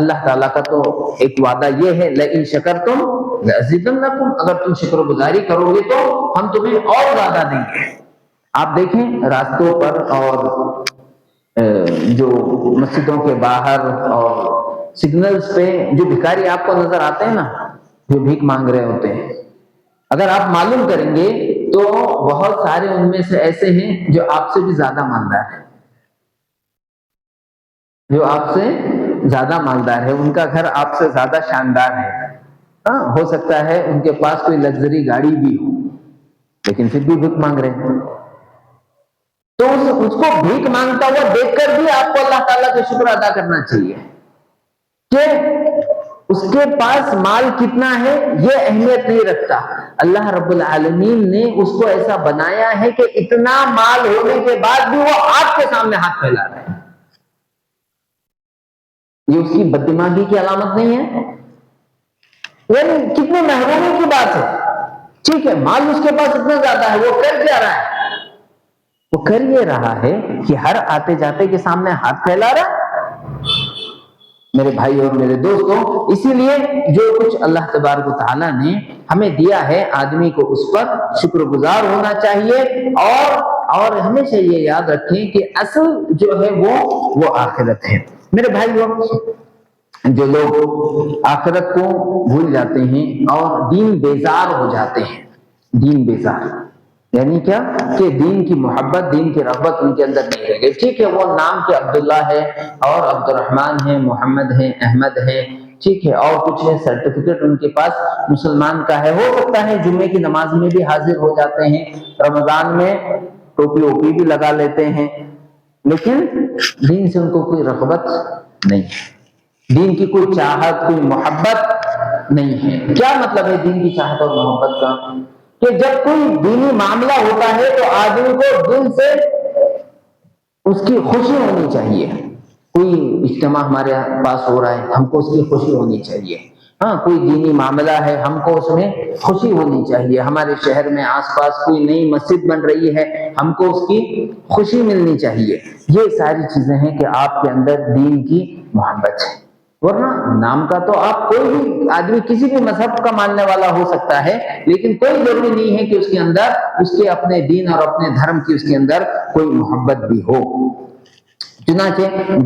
A: اللہ تعالیٰ کا تو ایک وعدہ یہ ہے لئن شکرتم لأزیدنکم، اگر تم شکر گزاری کرو گے تو ہم تمہیں اور زیادہ دیں گے۔ آپ دیکھیں راستوں پر اور جو مسجدوں کے باہر اور سگنلز پہ جو بھکاری آپ کو نظر آتے ہیں نا، جو بھیک مانگ رہے ہوتے ہیں، اگر آپ معلوم کریں گے تو بہت سارے ان میں سے ایسے ہیں جو آپ سے بھی زیادہ مالدار ہیں، جو آپ سے زیادہ مالدار ہے، ان کا گھر آپ سے زیادہ شاندار ہے، ہاں ہو سکتا ہے ان کے پاس کوئی لگژری گاڑی بھی ہو، لیکن پھر بھی بھیک مانگ رہے ہیں۔ تو اس کو بھیک مانگتا ہوا دیکھ کر بھی آپ کو اللہ تعالیٰ کا شکر ادا کرنا چاہیے کہ اس کے پاس مال کتنا ہے یہ اہمیت نہیں رکھتا، اللہ رب العالمین نے اس کو ایسا بنایا ہے کہ اتنا مال ہونے کے بعد بھی وہ آپ کے سامنے ہاتھ پھیلا رہے ہیں۔ یہ اس کی بد دماغی کی علامت نہیں ہے؟ یعنی کتنے محرومی کی بات ہے۔ ٹھیک ہے، مال اس کے پاس اتنا زیادہ ہے، وہ کر کیا رہا ہے؟ وہ کر یہ رہا ہے کہ ہر آتے جاتے کے سامنے ہاتھ پھیلا رہا ہے۔ میرے بھائی اور میرے دوستوں، اسی لیے جو کچھ اللہ تبارک و تعالیٰ نے ہمیں دیا ہے، آدمی کو اس پر شکر گزار ہونا چاہیے، اور ہمیشہ یہ یاد رکھیں کہ اصل جو ہے وہ آخرت ہے۔ میرے بھائیوں، جو لوگ آخرت کو بھول جاتے ہیں اور دین بیزار ہو جاتے ہیں، دین بیزار یعنی کیا کہ دین کی محبت، دین کی رغبت ان کے اندر نہیں رہ گئی۔ ٹھیک ہے، وہ نام کے عبداللہ ہے اور عبد الرحمن ہے، محمد ہے، احمد ہے، ٹھیک ہے، اور کچھ ہے، سرٹیفکیٹ ان کے پاس مسلمان کا ہے، ہو سکتا ہے جمعے کی نماز میں بھی حاضر ہو جاتے ہیں، رمضان میں ٹوپی اوپی بھی لگا لیتے ہیں، لیکن دین سے ان کو کوئی رغبت نہیں ہے، دین کی کوئی چاہت، کوئی محبت نہیں ہے۔ کیا مطلب ہے دین کی چاہت اور محبت کا؟ کہ جب کوئی دینی معاملہ ہوتا ہے تو آدمی کو دل سے اس کی خوشی ہونی چاہیے۔ کوئی اجتماع ہمارے پاس ہو رہا ہے، ہم کو اس کی خوشی ہونی چاہیے، ہاں کوئی دینی معاملہ ہے، ہم کو اس میں خوشی ہونی چاہیے، ہمارے شہر میں آس پاس کوئی نئی مسجد بن رہی ہے، ہم کو اس کی خوشی ملنی چاہیے۔ یہ ساری چیزیں ہیں کہ آپ کے اندر دین کی محبت ہے، ورنہ نام کا تو آپ کوئی بھی آدمی کسی بھی مذہب کا ماننے والا ہو سکتا ہے، لیکن کوئی ضروری نہیں ہے کہ اس کے اندر اس کے اپنے دین اور اپنے دھرم کی اس کے اندر کوئی محبت بھی ہو۔ چنانچہ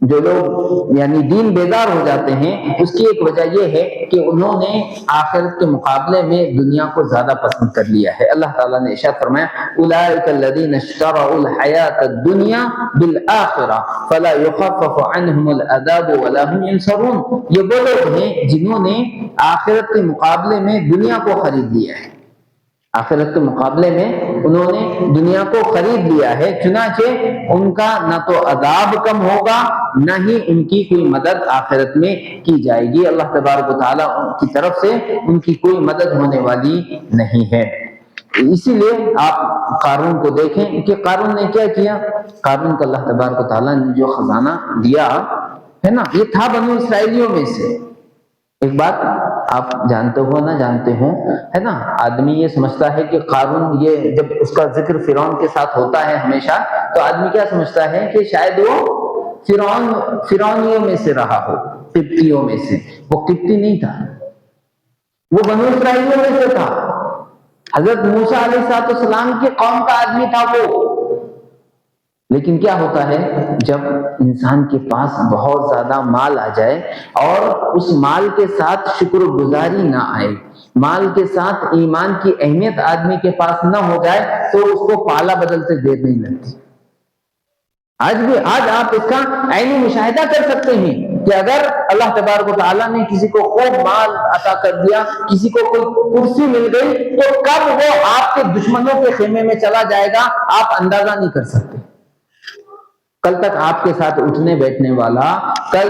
A: جو لوگ یعنی دین بیدار ہو جاتے ہیں، اس کی ایک وجہ یہ ہے کہ انہوں نے آخرت کے مقابلے میں دنیا کو زیادہ پسند کر لیا ہے۔ اللہ تعالیٰ نے ارشاد فرمایا اولئک الذین اشتروا الحیاۃ الدنیا بالآخرہ فلا یخفف عنہم العذاب ولا هم ینصرون۔ یہ وہ لوگ ہیں جنہوں نے آخرت کے مقابلے میں دنیا کو خرید لیا ہے، آخرت کے مقابلے میں انہوں نے دنیا کو خرید لیا ہے، چنانچہ ان کا نہ تو عذاب کم ہوگا نہ ہی ان کی کوئی مدد آخرت میں کی جائے گی، اللہ تبارک و تعالیٰ کی طرف سے ان کی کوئی مدد ہونے والی نہیں ہے۔ اسی لیے آپ قارون کو دیکھیں کہ قارون نے کیا کیا، قارون کو اللہ تبارک و تعالیٰ نے جو خزانہ دیا ہے نا، یہ تھا بنو اسرائیلیوں میں سے۔ ایک بات آپ جانتے ہو نہ جانتے ہو، ہے نا، آدمی یہ سمجھتا ہے کہ قارون، یہ جب اس کا ذکر فرعون کے ساتھ ہوتا ہے ہمیشہ، تو آدمی کیا سمجھتا ہے کہ شاید وہ فرعونیوں میں سے رہا ہو، قبطیوں میں سے۔ وہ قبطی نہیں تھا، وہ بنو اسرائیلیوں میں سے تھا، حضرت موسیٰ علیہ السلام کی قوم کا آدمی تھا وہ۔ لیکن کیا ہوتا ہے، جب انسان کے پاس بہت زیادہ مال آ جائے اور اس مال کے ساتھ شکر گزاری نہ آئے، مال کے ساتھ ایمان کی اہمیت آدمی کے پاس نہ ہو جائے، تو اس کو پالا بدلتے دیر نہیں لگتی۔ آج آپ اس کا عینی مشاہدہ کر سکتے ہیں کہ اگر اللہ تبارک و تعالیٰ نے کسی کو خوب مال عطا کر دیا، کسی کو کوئی کرسی مل گئی، تو کب وہ آپ کے دشمنوں کے خیمے میں چلا جائے گا آپ اندازہ نہیں کر سکتے۔ کل تک آپ کے ساتھ اٹھنے بیٹھنے والا، کل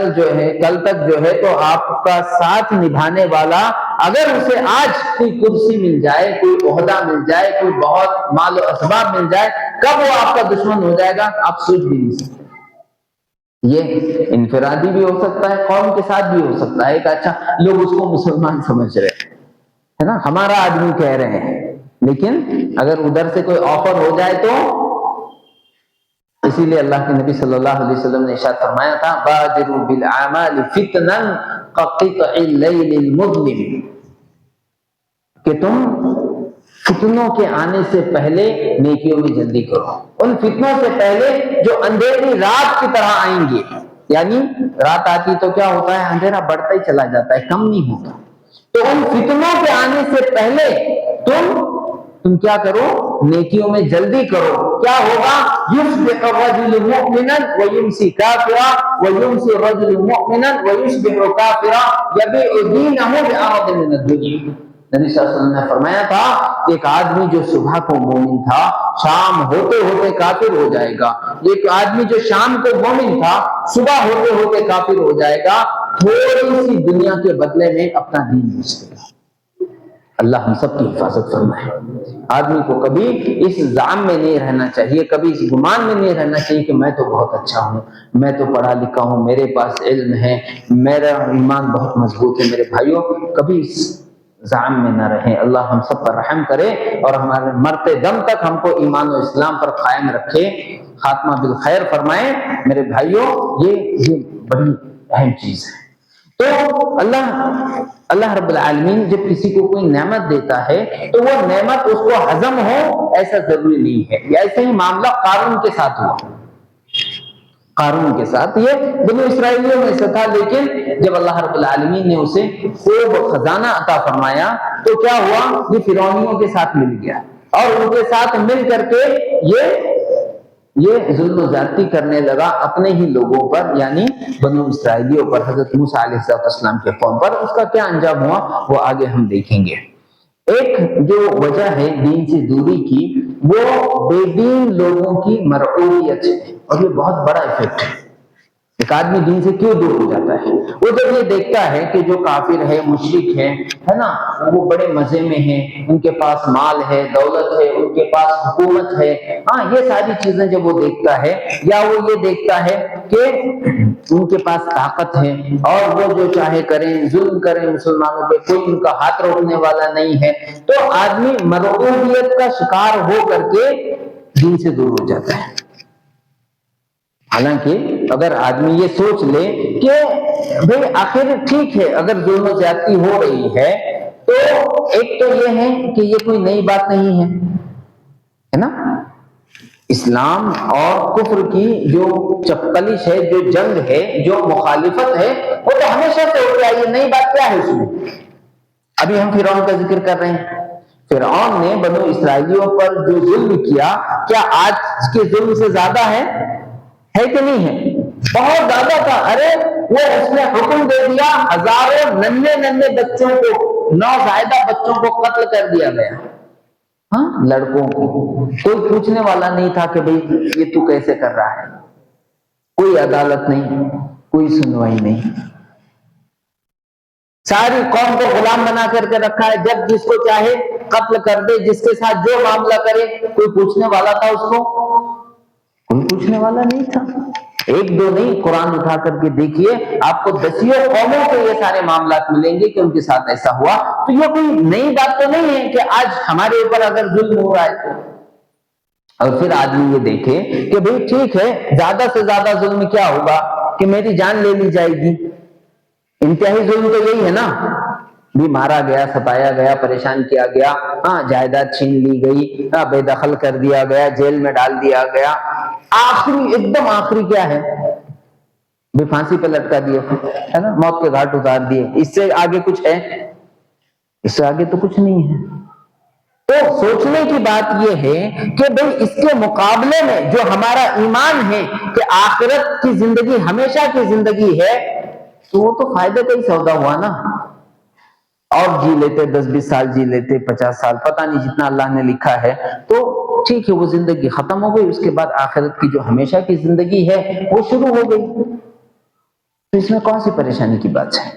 A: تک جو ہے تو آپ کا ساتھ نبھانے والا، اگر اسے آج کوئی کرسی مل جائے، کوئی عہدہ مل جائے، کوئی بہت مال و اسباب مل جائے، کب وہ آپ کا دشمن ہو جائے گا آپ سوچ بھی نہیں سکتے۔ یہ انفرادی بھی ہو سکتا ہے، قوم کے ساتھ بھی ہو سکتا ہے کہ اچھا لوگ اس کو مسلمان سمجھ رہے ہے نا، ہمارا آدمی کہہ رہے ہیں، لیکن اگر ادھر سے کوئی آفر ہو جائے تو، اسی لیے اللہ کے نبی صلی اللہ علیہ وسلم نے ارشاد فرمایا تھا بادروا بالاعمال فتنا كقطع الليل المظلم، کہ تم فتنوں کے آنے سے پہلے نیکیوں میں جلدی کرو، ان فتنوں سے پہلے جو اندھیری رات کی طرح آئیں گے، یعنی رات آتی تو کیا ہوتا ہے، اندھیرا بڑھتا ہی چلا جاتا ہے، کم نہیں ہوتا، تو ان فتنوں کے آنے سے پہلے تم کیا کرو، نیکیوں میں جلدی کرو۔ کیا ہوگا، یصبح الرجل مؤمنا ویمسی کافرا ویمسی الرجل مؤمنا ویصبح کافرا یبیع دینہ بعرض من الدنیا۔ نبی صلی اللہ علیہ وسلم نے فرمایا تھا، ایک آدمی جو صبح کو مومن تھا شام ہوتے ہوتے کافر ہو جائے گا، ایک آدمی جو شام کو مومن تھا صبح ہوتے ہوتے کافر ہو جائے گا، تھوڑی سی دنیا کے بدلے میں اپنا دین بیچ دے گا۔ اللہ ہم سب کی حفاظت فرمائے۔ آدمی کو کبھی اس زعم میں نہیں رہنا چاہیے، کبھی اس گمان میں نہیں رہنا چاہیے کہ میں تو بہت اچھا ہوں، میں تو پڑھا لکھا ہوں، میرے پاس علم ہے، میرا ایمان بہت مضبوط ہے۔ میرے بھائیوں، کبھی اس زعم میں نہ رہیں۔ اللہ ہم سب پر رحم کرے اور ہمارے مرتے دم تک ہم کو ایمان و اسلام پر قائم رکھے، خاتمہ بالخیر فرمائے۔ میرے بھائیوں، یہ بڑی اہم چیز ہے۔ تو اللہ رب العالمین جب کسی کو کوئی نعمت دیتا ہے تو وہ نعمت اس کو ہضم ہو ایسا ضروری نہیں ہے۔ ایسے ہی معاملہ قارون کے ساتھ ہوا، قارون کے ساتھ، یہ بنو اسرائیلیوں میں سے تھا، لیکن جب اللہ رب العالمین نے اسے خوب خزانہ عطا فرمایا تو کیا ہوا، یہ فرعونیوں کے ساتھ مل گیا اور ان کے ساتھ مل کر کے یہ ظلم و زیادتی کرنے لگا اپنے ہی لوگوں پر، یعنی بنو اسرائیلیوں پر، حضرت موسیٰ علیہ السلام کے قوم پر۔ اس کا کیا انجام ہوا وہ آگے ہم دیکھیں گے۔ ایک جو وجہ ہے دین سے دوری کی، وہ بے دین لوگوں کی مرعوبیت ہے، اور یہ بہت بڑا ایفیکٹ ہے۔ ایک آدمی دین سے کیوں دور ہو جاتا ہے، وہ جب یہ دیکھتا ہے کہ جو کافر ہے، مشرک ہے نا، وہ بڑے مزے میں ہیں، ان کے پاس مال ہے، دولت ہے، ان کے پاس حکومت ہے، ہاں یہ ساری چیزیں جب وہ دیکھتا ہے، یا وہ یہ دیکھتا ہے کہ ان کے پاس طاقت ہے اور وہ جو چاہے کریں، ظلم کریں مسلمانوں پہ، کوئی ان کا ہاتھ روکنے والا نہیں ہے، تو آدمی مرعوبیت کا شکار ہو کر کے دین سے دور ہو جاتا ہے۔ حالانکہ اگر آدمی یہ سوچ لے کہ بھئی آخر ٹھیک ہے، اگر ظلم و زیادتی ہو رہی ہے تو ایک تو یہ ہے کہ یہ کوئی نئی بات نہیں ہے نا، اسلام اور کفر کی جو چپقلش ہے، جو جنگ ہے، جو مخالفت ہے، وہ تو ہمیشہ سے ہو رہی ہے، نئی بات کیا ہے اس میں؟ ابھی ہم فرعون کا ذکر کر رہے ہیں، فرعون نے بنو اسرائیلیوں پر جو ظلم کیا، کیا آج کے ظلم سے زیادہ ہے کہ نہیں ہے؟ بہت زیادہ تھا۔ ارے وہ اس نے حکم دے دیا، ہزاروں ننھے بچوں کو، نوزائیدہ بچوں کو قتل کر دیا گیا، ہاں لڑکوں کو۔ کوئی پوچھنے والا نہیں تھا کہ بھئی یہ تو کیسے کر رہا ہے، کوئی عدالت نہیں، کوئی سنوائی نہیں، ساری قوم کو غلام بنا کر کے رکھا ہے، جب جس کو چاہے قتل کر دے، جس کے ساتھ جو معاملہ کرے۔ کوئی پوچھنے والا تھا اس کو؟ کوئی پوچھنے والا نہیں تھا۔ ایک دو نہیں، قرآن اٹھا کر کے دیکھیے، آپ کو دسیوں قوموں کے یہ سارے معاملات ملیں گے کہ ان کے ساتھ ایسا ہوا۔ تو یہ کوئی نئی بات تو نہیں ہے کہ آج ہمارے اوپر اگر ظلم ہو رہا ہے تو، اور پھر آدمی یہ دیکھے کہ بھئی ٹھیک ہے، زیادہ سے زیادہ ظلم کیا ہوگا کہ میری جان لے لی جائے گی، انتہائی ظلم تو یہی ہے نا، بھی مارا گیا، ستایا گیا، پریشان کیا گیا، ہاں جائیداد چھین لی گئی، بے دخل کر دیا گیا، جیل میں ڈال دیا گیا، آخری ایک دم آخری کیا ہے، بھی پھانسی پہ لٹکا دیا ہے نا، موت کے گھاٹ اتار دیے، اس سے آگے کچھ ہے؟ اس سے آگے تو کچھ نہیں ہے۔ تو سوچنے کی بات یہ ہے کہ بھئی اس کے مقابلے میں جو ہمارا ایمان ہے کہ آخرت کی زندگی ہمیشہ کی زندگی ہے، تو وہ تو فائدے کا ہی سودا ہوا نا، اور جی لیتے 10-20 سال، جی لیتے 50 سال، پتہ نہیں جتنا اللہ نے لکھا ہے، تو ٹھیک ہے وہ زندگی ختم ہو گئی، اس کے بعد آخرت کی جو ہمیشہ کی زندگی ہے وہ شروع ہو گئی، تو اس میں کون سی پریشانی کی بات ہے؟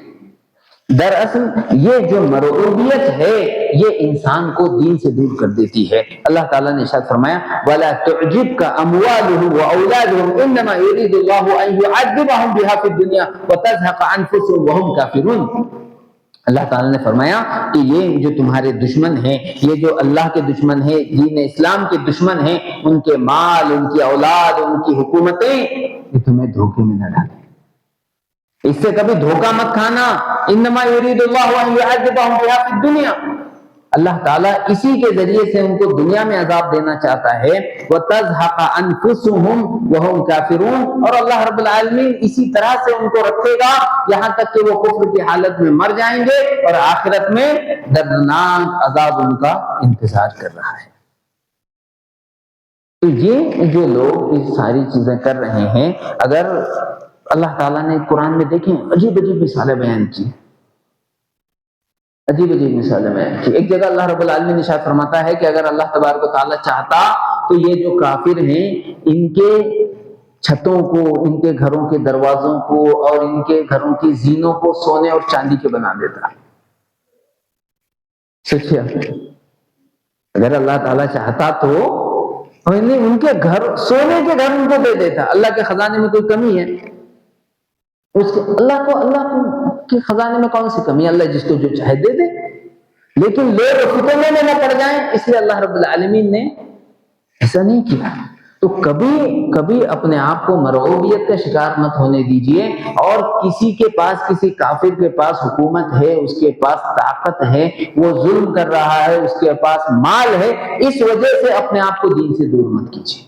A: دراصل یہ جو مرعوبیت ہے یہ انسان کو دین سے دور کر دیتی ہے۔ اللہ تعالیٰ نے ارشاد فرمایا وَلَا تُعْجِبْكَ أَمْوَالُهُمْ وَأَوْلَادُهُمْ إِنَّمَا يُرِيدُ اللَّهُ أَن يُعَذِّبَهُمْ بِهَا فِي الدُّنْيَا وَتَزْهَقَ أَنفُسُهُمْ وَهُمْ كَافِرُونَ۔ اللہ تعالیٰ نے فرمایا کہ یہ جو تمہارے دشمن ہیں، یہ جو اللہ کے دشمن ہیں، دین اسلام کے دشمن ہیں، ان کے مال، ان کی اولاد، ان کی حکومتیں یہ تمہیں دھوکے میں نہ ڈالیں، اس سے کبھی دھوکہ مت کھانا۔ انما یرید اللہ ان یعذبهم بها فی الدنیا، اللہ تعالیٰ اسی کے ذریعے سے ان کو دنیا میں عذاب دینا چاہتا ہے۔ وَتَزْهَقَ أَنفُسُهُمْ وَهُمْ كَافِرُونَ، اور اللہ رب العالمین اسی طرح سے ان کو رکھے گا یہاں تک کہ وہ کفر کی حالت میں مر جائیں گے، اور آخرت میں دردناک عذاب ان کا انتظار کر رہا ہے۔ تو یہ جو لوگ یہ ساری چیزیں کر رہے ہیں، اگر اللہ تعالیٰ نے قرآن میں دیکھیں عجیب عجیب مثالیں بیان کی، عجیب عجیب مثالیں بیان کی۔ ایک جگہ اللہ رب العالمین ارشاد فرماتا ہے کہ اگر اللہ تبارک و تعالیٰ چاہتا تو یہ جو کافر ہیں ان کے چھتوں کو، ان کے گھروں کے دروازوں کو اور ان کے گھروں کی زینوں کو سونے اور چاندی کے بنا دیتا۔ سوچیے، اگر اللہ تعالیٰ چاہتا تو ان کے گھر، سونے کے گھر ان کو دے دیتا۔ اللہ کے خزانے میں کوئی کمی ہے؟ اللہ کے خزانے میں کون سی کمی ہے؟ اللہ جس کو جو چاہے دے دے، لیکن لوگ فتنے میں نہ پڑ جائیں اس لیے اللہ رب العالمین نے ایسا نہیں کیا۔ تو کبھی اپنے آپ کو مرعوبیت کا شکار مت ہونے دیجئے، اور کسی کے پاس، کسی کافر کے پاس حکومت ہے، اس کے پاس طاقت ہے، وہ ظلم کر رہا ہے، اس کے پاس مال ہے، اس وجہ سے اپنے آپ کو دین سے دور مت کیجیے،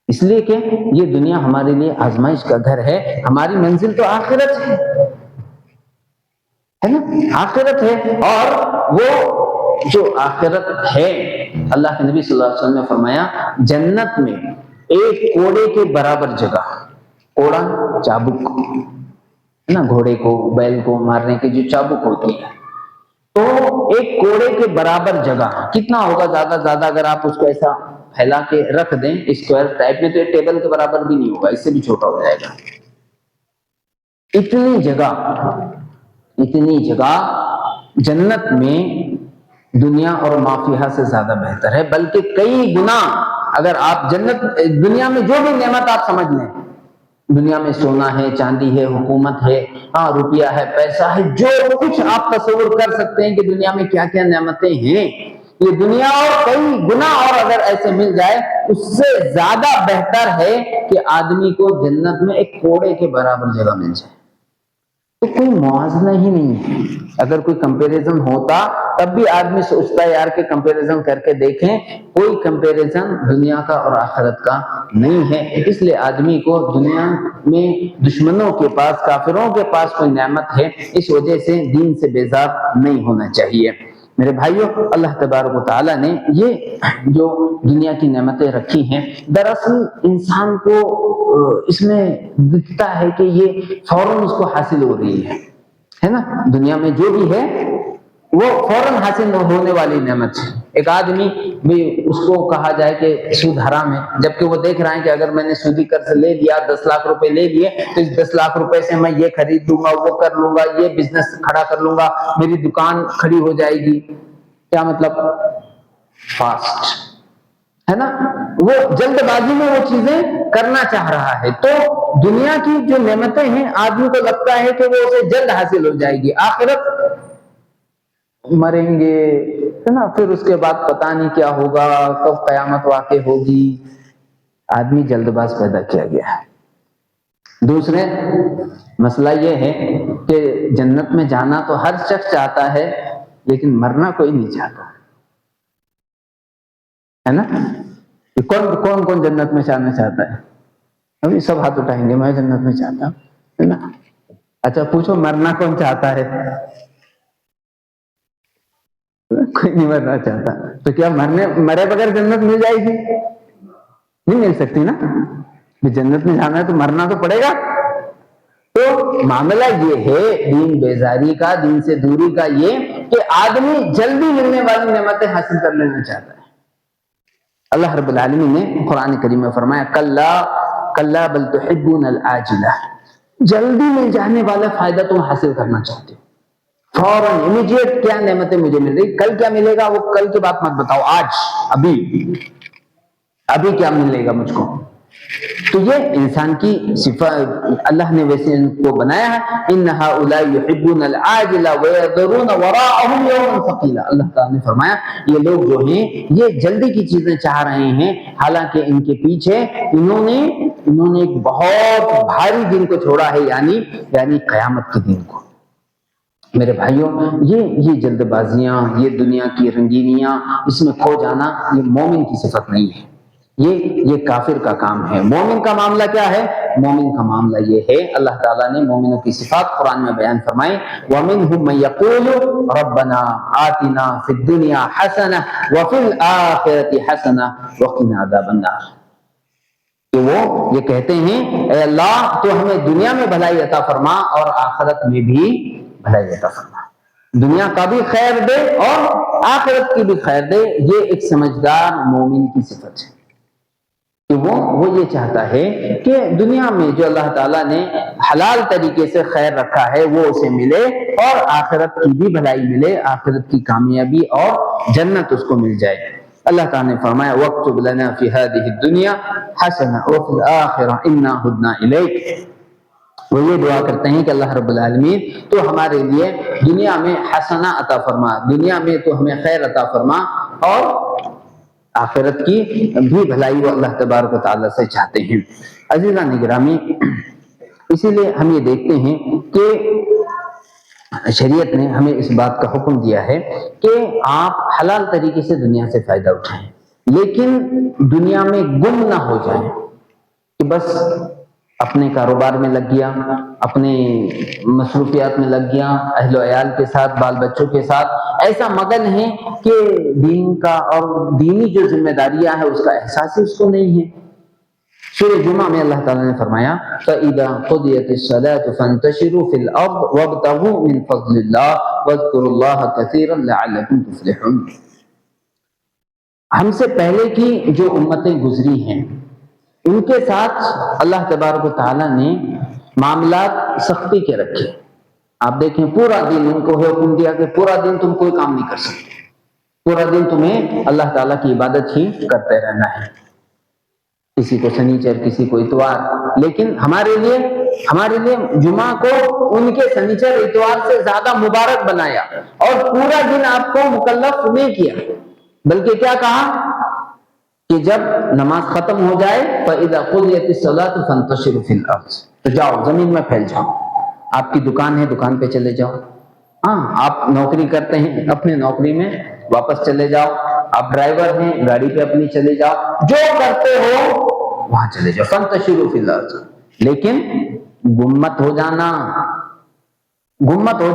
A: اس لیے کہ یہ دنیا ہمارے لیے آزمائش کا گھر ہے، ہماری منزل تو آخرت ہے نا، آخرت ہے۔ اور وہ جو آخرت ہے، اللہ کے نبی صلی اللہ علیہ وسلم نے فرمایا جنت میں ایک کوڑے کے برابر جگہ، کوڑا چابک ہے نا، گھوڑے کو، بیل کو مارنے کی جو چابک ہوتی ہے، تو ایک کوڑے کے برابر جگہ کتنا ہوگا؟ زیادہ زیادہ اگر آپ اس کو ایسا پھیلا کے رکھ دیں اسکوائر ٹائپ میں، تو ایک ٹیبل کے برابر بھی نہیں ہوگا، اس سے بھی چھوٹا ہو جائے گا۔ اتنی جگہ جنت میں دنیا اور ما فیہا سے زیادہ بہتر ہے، بلکہ کئی گنا۔ اگر آپ جنت، دنیا میں جو بھی نعمت آپ سمجھ لیں، دنیا میں سونا ہے، چاندی ہے، حکومت ہے، روپیہ ہے، پیسہ ہے، جو کچھ آپ تصور کر سکتے ہیں کہ دنیا میں کیا کیا نعمتیں ہیں، یہ دنیا اور کئی گنا اور اگر ایسے مل جائے، اس سے زیادہ بہتر ہے کہ آدمی کو جنت میں ایک کوڑے کے برابر جگہ مل جائے۔ تو کوئی موازنہ ہی نہیں ہے۔ اگر کوئی کمپیریزن ہوتا تب بھی آدمی سوچتا ہے یار کہ کمپیریزن کر کے دیکھیں، کوئی کمپیریزن دنیا کا اور آخرت کا نہیں ہے۔ اس لیے آدمی کو دنیا میں دشمنوں کے پاس، کافروں کے پاس کوئی نعمت ہے، اس وجہ سے دین سے بیزار نہیں ہونا چاہیے۔ میرے بھائیوں، اللہ تبارک و تعالیٰ نے یہ جو دنیا کی نعمتیں رکھی ہیں، دراصل انسان کو اس میں دکھتا ہے کہ یہ فوراً اس کو حاصل ہو رہی ہے نا، دنیا میں جو بھی ہے وہ فوراً حاصل ہونے والی نعمت ہے۔ ایک آدمی بھی اس کو کہا جائے کہ سود حرام ہے، جبکہ وہ دیکھ رہا ہے کہ اگر میں نے سودی قرض لے لیا، 10 لاکھ روپے لے لیے، تو اس 10 لاکھ روپے سے میں یہ خرید لوں گا، وہ کر لوں گا، یہ بزنس کھڑا کر لوں گا، میری دکان کھڑی ہو جائے گی۔ کیا مطلب؟ فاسٹ ہے نا، وہ جلد بازی میں وہ چیزیں کرنا چاہ رہا ہے. تو دنیا کی جو نعمتیں ہیں آدمی کو لگتا ہے کہ وہ اسے جلد حاصل ہو جائے گی. آخرت مریں گے ہے نا، پھر اس کے بعد پتہ نہیں کیا ہوگا، کب قیامت واقع ہوگی. آدمی جلد باز پیدا کیا گیا ہے. دوسرے مسئلہ یہ ہے کہ جنت میں جانا تو ہر شخص چاہتا ہے، لیکن مرنا کوئی نہیں چاہتا ہے نا. کون کون جنت میں جانا چاہتا ہے؟ ابھی سب ہاتھ اٹھائیں گے میں جنت میں چاہتا ہوں، ہے نا. اچھا پوچھو مرنا کون چاہتا ہے؟ کوئی نہیں مرنا چاہتا. تو کیا مرے بغیر جنت مل جائے گی؟ نہیں مل سکتی نا. جنت میں جانا ہے تو مرنا تو پڑے گا. تو معاملہ یہ ہے دین بیزاری کا، دین سے دوری کا، یہ کہ آدمی جلدی ملنے والی نعمتیں حاصل کر لینا چاہتا ہے. اللہ رب العالمین نے قرآن کریم میں فرمایا کلا بل تحبون العاجلہ، جلدی مل جانے والا فائدہ تم حاصل کرنا چاہتے ہو، فوراً امیڈیٹ کیا نعمتیں مجھے مل رہی، کل کیا ملے گا وہ کل کی بات مت بتاؤ، آج ابھی کیا ملے گا مجھ کو. تو یہ انسان کی صفت، اللہ نے ویسے ان کو بنایا ہے. ان هؤلاء يحبون العاجلة ويذرون وراءهم يوما ثقيلا. اللہ تعالیٰ نے فرمایا یہ لوگ جو ہیں یہ جلدی کی چیزیں چاہ رہے ہیں، حالانکہ ان کے پیچھے انہوں نے ایک بہت بھاری دن کو چھوڑا ہے، یعنی قیامت کے دن کو. میرے بھائیوں، یہ جلد بازیاں، یہ دنیا کی رنگینیاں، اس میں کھو جانا، یہ مومن کی صفت نہیں ہے، یہ کافر کا کام ہے. مومن کا معاملہ کیا ہے؟ مومن کا معاملہ یہ ہے، اللہ تعالیٰ نے مومنوں کی صفات قرآن میں بیان فرمائے. وَمِنْهُمْ مَن يَقُولُ رَبَّنَا آتِنَا فِي الدُّنْيَا حَسَنَةً وَفِي الْآخِرَةِ حَسَنَةً وَقِنَا عَذَابَ النَّارِ. کہ وہ یہ کہتے ہیں اے اللہ تو ہمیں دنیا میں بھلائی عطا فرما اور آخرت میں بھی بھلائی عطا فرما، دنیا کا بھی خیر دے اور آخرت کی بھی خیر دے. یہ ایک سمجھدار مومن کی صفت ہے کہ وہ یہ چاہتا ہے کہ دنیا میں جو اللہ تعالیٰ نے حلال طریقے سے خیر رکھا ہے وہ اسے ملے، اور آخرت کی بھی بھلائی ملے، آخرت کی کامیابی اور جنت اس کو مل جائے. اللہ تعالیٰ نے فرمایا وَاكْتُبْ لَنَا فِي هَذِهِ الدُّنْيَا حَسَنَةً وَفِي الْآخِرَةِ إِنَّا هُدْنَا إِلَيْكَ. وہ یہ دعا کرتے ہیں کہ اللہ رب العالمین تو ہمارے لیے دنیا میں حسنہ عطا فرما، دنیا میں تو ہمیں خیر عطا فرما، اور آخرت کی بھی بھلائی وہ اللہ تبارک و تعالیٰ سے چاہتے ہیں. عزیزان گرامی، اسی لیے ہم یہ دیکھتے ہیں کہ شریعت نے ہمیں اس بات کا حکم دیا ہے کہ آپ حلال طریقے سے دنیا سے فائدہ اٹھائیں، لیکن دنیا میں گم نہ ہو جائیں کہ بس اپنے کاروبار میں لگ گیا، اپنے مصروفیات میں لگ گیا، اہل و عیال کے ساتھ، بال بچوں کے ساتھ ایسا مگن ہے کہ دین کا اور دینی جو ذمہ داریاں ہیں اس کا احساس ہی اس کو نہیں ہے. سورہ جمعہ میں اللہ تعالیٰ نے فرمایا فَإِذَا قُضِيَتِ الصَّلَاةُ فَانتَشِرُوا فِي الْأَرْضِ وَابْتَغُوا مِنْ فَضْلِ اللَّهِ وَاذْكُرُوا اللَّهَ كَثِيرًا لَعَلَّكُمْ تُفْلِحُونَ. ہم سے پہلے کی جو امتیں گزری ہیں ان کے ساتھ اللہ تبارک و تعالیٰ نے معاملات سختی کے رکھے. آپ دیکھیں پورا دن ان کو حکم دیا کہ پورا دن تم کوئی کام نہیں کر سکتے، پورا دن تمہیں اللہ تعالیٰ کی عبادت ہی کرتے رہنا ہے، کسی کو سنیچر کسی کو اتوار. لیکن ہمارے لیے جمعہ کو ان کے سنیچر اتوار سے زیادہ مبارک بنایا، اور پورا دن آپ کو مکلف نہیں کیا، بلکہ کیا کہا کہ جب نماز ختم ہو جائے فَإِذَا قُضِيَتِ الصَّلَاةُ فَانتَشِرُوا فِي الْأَرْضِ، تو جاؤ زمین میں پھیل جاؤ. آپ کی دکان ہے دکان پہ چلے جاؤ، آپ نوکری کرتے ہیں اپنے نوکری میں واپس چلے جاؤ، آپ ڈرائیور ہیں گاڑی پہ اپنی چلے جاؤ، جو کرتے ہو وہاں چلے جاؤ. فَانتَشِرُوا فِي الْأَرْضِ. لیکن گمت ہو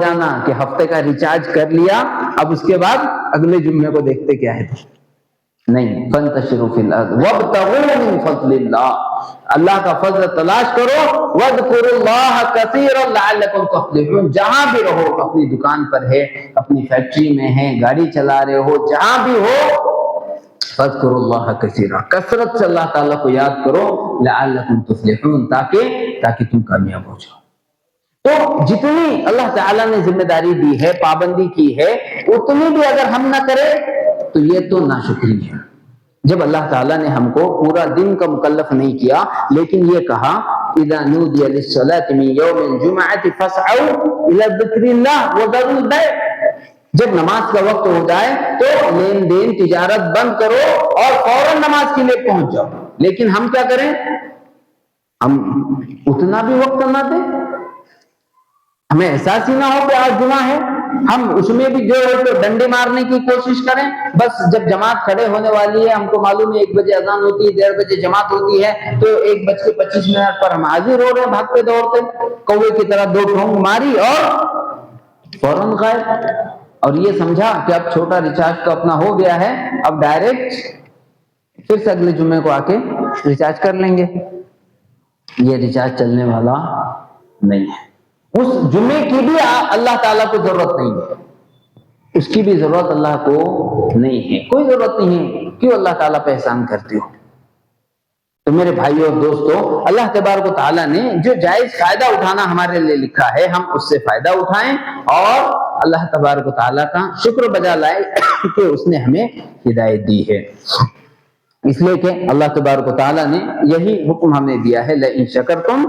A: جانا کہ ہفتے کا ریچارج کر لیا، اب اس کے بعد اگلے جمعے کو دیکھتے کیا ہے، نہیں. فَانتَشِرُوا فِي الْأَرْضِ وَابْتَغُوا مِنْ فَضْلِ اللَّهِ، اللہ کا فضل تلاش کرو. وَاذْكُرُوا اللَّهَ كَثِيرًا لَعَلَّكُمْ تُفْلِحُونَ. جہاں بھی رہو، اپنی دکان پر ہے، اپنی فیکٹری میں ہے، گاڑی چلا رہے ہو، جہاں بھی ہو، فَاذْكُرُوا اللَّهَ كَثِيرًا، کثرت سے اللہ تعالیٰ کو یاد کرو. لَعَلَّكُمْ تُفْلِحُونَ، تاکہ تم کامیاب ہو جاؤ. تو جتنی اللہ تعالیٰ نے ذمہ داری دی ہے، پابندی کی ہے، اتنی بھی اگر ہم نہ کریں تو یہ تو ناشکری ہے.
B: جب اللہ تعالیٰ نے ہم کو پورا دن کا مکلف نہیں کیا، لیکن یہ کہا اذا نودی للصلاۃ من یوم الجمعۃ فاسعوا الی ذکر اللہ وذروا البیع، جب نماز کا وقت ہو جائے تو لین دین تجارت بند کرو اور فوراً نماز کے لیے پہنچ جاؤ۔ لیکن ہم کیا کریں؟ ہم اتنا بھی وقت نہ دیں، ہمیں احساس ہی نہ ہو کہ آج جمعہ ہے، ہم اس میں بھی جو ہے تو ڈنڈے مارنے کی کوشش کریں۔ بس جب جماعت کھڑے ہونے والی ہے، ہم کو معلوم ہے 1 بجے اذان ہوتی ہے، 1:30 بجے جماعت ہوتی ہے، تو 1:25 پر ہم حاضر ہو رہے ہیں بھاگتے دوڑتے، کوے کی طرح 2 ٹھونگ ماری اور فوراً غائب، اور یہ سمجھا کہ اب چھوٹا ریچارج تو اپنا ہو گیا ہے، اب ڈائریکٹ پھر سے اگلے جمعے کو آ کے ریچارج کر لیں گے۔ یہ ریچارج چلنے والا نہیں ہے۔ اس جمعے کی بھی اللہ تعالیٰ کو ضرورت نہیں ہے، اس کی بھی ضرورت اللہ کو نہیں ہے، کوئی ضرورت نہیں ہے، کیوں اللہ تعالیٰ پہ احسان کرتے ہو؟ تو میرے بھائیوں اور دوستوں، اللہ تبارک و تعالیٰ نے جو جائز فائدہ اٹھانا ہمارے لیے لکھا ہے، ہم اس سے فائدہ اٹھائیں اور اللہ تبارک و تعالیٰ کا شکر بجا لائیں کہ اس نے ہمیں ہدایت دی ہے۔ اس لیے کہ اللہ تبارک و تعالیٰ نے یہی حکم ہمیں دیا ہے، لئن شکرتم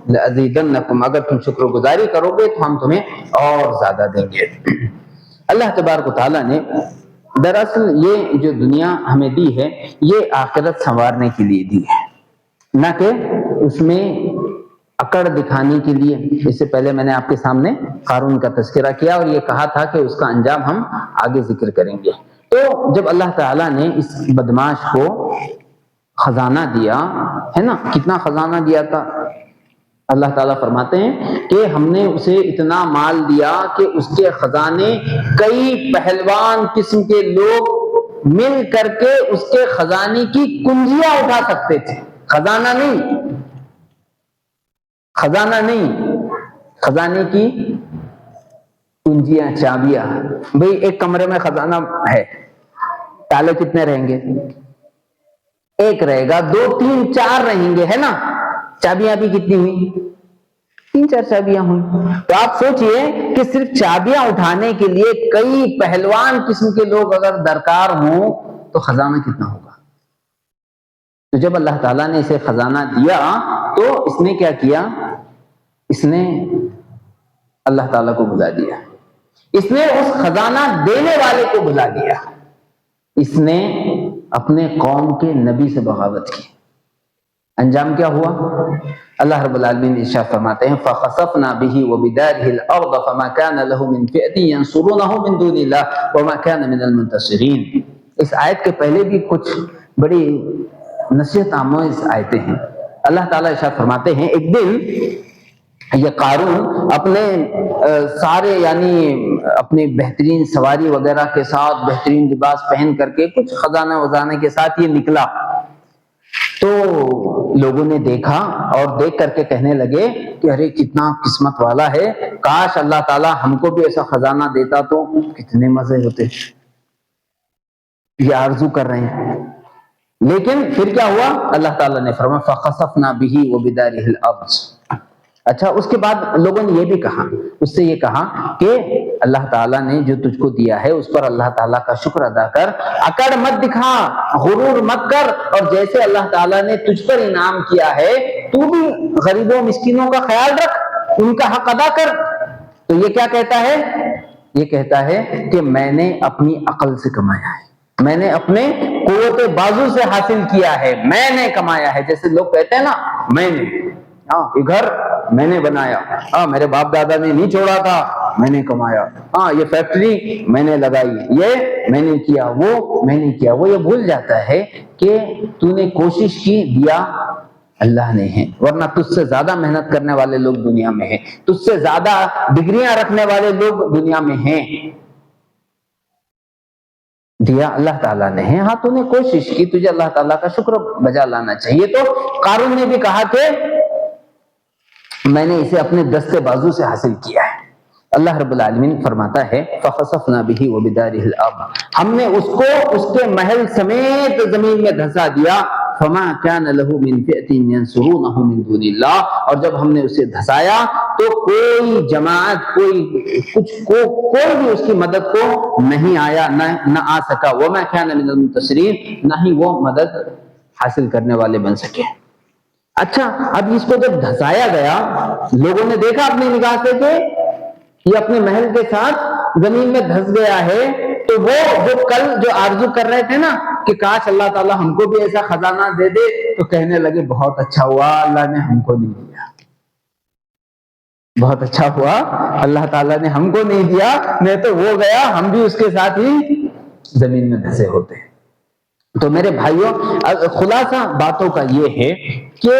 B: لأزیدنکم، اگر تم شکر گزاری کرو گے تو ہم تمہیں اور زیادہ دیں گے۔ اللہ تبارک و تعالیٰ نے دراصل یہ جو دنیا ہمیں دی ہے، یہ آخرت سنوارنے کے لیے دی ہے، نہ کہ اس میں اکڑ دکھانے کے لیے۔ اس سے پہلے میں نے آپ کے سامنے قارون کا تذکرہ کیا اور یہ کہا تھا کہ اس کا انجام ہم آگے ذکر کریں گے۔ تو جب اللہ تعالیٰ نے اس بدماش کو خزانہ دیا ہے نا، کتنا خزانہ دیا تھا؟ اللہ تعالیٰ فرماتے ہیں کہ ہم نے اسے اتنا مال دیا کہ اس کے خزانے کئی پہلوان قسم کے لوگ مل کر کے اس کے خزانے کی کنجیاں اٹھا سکتے تھے۔ خزانہ نہیں، خزانہ نہیں، خزانے کی کنجیاں، چابیاں۔ بھئی ایک کمرے میں خزانہ ہے، تالے کتنے رہیں گے؟ ایک رہے گا، 2 3 4 رہیں گے، ہے نا؟ چابیاں بھی کتنی ہوئی؟ 3 4 چابیاں ہوئی۔ تو آپ سوچئے کہ صرف چابیاں اٹھانے کے لیے کئی پہلوان قسم کے لوگ اگر درکار ہوں تو خزانہ کتنا ہوگا؟ تو جب اللہ تعالیٰ نے اسے خزانہ دیا تو اس نے کیا کیا؟ اس نے اللہ تعالیٰ کو بلا دیا، اس نے اس خزانہ دینے والے کو بلا دیا، اس نے اپنے قوم کے نبی سے بغاوت کی۔ انجام کیا ہوا؟ اللہ رب العالمین ارشاد فرماتے ہیں فَخَسَفْنَا بِهِ وَبِدَارِهِ الْأَرْضَ فَمَا كَانَ لَهُ مِنْ فِئَةٍ يَنْصُرُونَهُ مِنْ دُونِ اللَّهِ وَمَا كَانَ مِنَ الْمُنْتَصِرِينَ۔ اس آیت کے پہلے بھی کچھ بڑی نصیحت آموز آیتیں ہیں۔ اللہ تعالیٰ ارشاد فرماتے ہیں ایک دن یہ قارون اپنے سارے یعنی اپنے بہترین سواری وغیرہ کے ساتھ بہترین لباس پہن کر کے کچھ خزانہ وزانے کے ساتھ یہ نکلا، تو لوگوں نے دیکھا اور دیکھ کر کے کہنے لگے کہ ارے کتنا قسمت والا ہے، کاش اللہ تعالیٰ ہم کو بھی ایسا خزانہ دیتا تو کتنے مزے ہوتے۔ یہ آرزو کر رہے ہیں، لیکن پھر کیا ہوا؟ اللہ تعالیٰ نے فرمایا فَخَسَفْنَا بِهِ وَبِدَارِهِ الْأَرْضِ۔ اچھا، اس کے بعد لوگوں نے یہ بھی کہا، اس سے یہ کہا کہ اللہ تعالیٰ نے جو تجھ کو دیا ہے اس پر اللہ تعالیٰ کا شکر ادا کر، اکڑ مت دکھا، غرور مت کر، اور جیسے اللہ تعالیٰ نے تجھ پر انعام کیا ہے تو بھی غریبوں مسکینوں کا خیال رکھ، ان کا حق ادا کر۔ تو یہ کیا کہتا ہے؟ یہ کہتا ہے کہ میں نے اپنی عقل سے کمایا ہے، میں نے اپنے قوت بازو سے حاصل کیا ہے، میں نے کمایا ہے۔ جیسے لوگ کہتے ہیں نا میں نے، یہ گھر میں نے بنایا، میرے باپ دادا نے نہیں چھوڑا تھا، میں نے کمایا، یہ فیکٹری میں نے لگائی، یہ میں نے کیا، وہ میں نے کیا۔ وہ یہ بھول جاتا ہے کہ تو نے کوشش کی، دیا اللہ نے ہے، ورنہ تجھ سے زیادہ محنت کرنے والے لوگ دنیا میں ہیں، تجھ سے زیادہ ڈگریاں رکھنے والے لوگ دنیا میں ہیں، دیا اللہ تعالیٰ نے ہے۔ ہاں تو نے کوشش کی، تجھے اللہ تعالیٰ کا شکر بجا لانا چاہیے۔ تو قارون نے بھی کہا کہ میں نے اسے اپنے دست بازو سے حاصل کیا ہے۔ اللہ رب العالمین فرماتا ہے فَخَسَفْنَا بِهِ وَبِدَارِهِ الْأَرْضِ، ہم نے اس کو اس کے محل سمیت زمین میں دھسا دیا، فما كان له من فئة ينصرونه من دون الله، اور جب ہم نے اسے دھسایا تو کوئی جماعت کوئی بھی اس کی مدد کو نہیں آیا، نہ آ سکا، وما كان من المنتصرين، نہ ہی وہ مدد حاصل کرنے والے بن سکے۔ اچھا، اب اس کو جب دھسایا گیا، لوگوں نے دیکھا اپنی نگاہ سے کہ یہ اپنے محل کے ساتھ زمین میں دھس گیا ہے، تو وہ جو کل جو آرزو کر رہے تھے نا کہ کاش اللہ تعالیٰ ہم کو بھی ایسا خزانہ دے دے، تو کہنے لگے بہت اچھا ہوا اللہ نے ہم کو نہیں دیا، بہت اچھا ہوا اللہ تعالیٰ نے ہم کو نہیں دیا، نہیں تو وہ گیا ہم بھی اس کے ساتھ ہی زمین میں دھسے ہوتے۔ تو میرے بھائیوں، خلاصہ باتوں کا یہ ہے کہ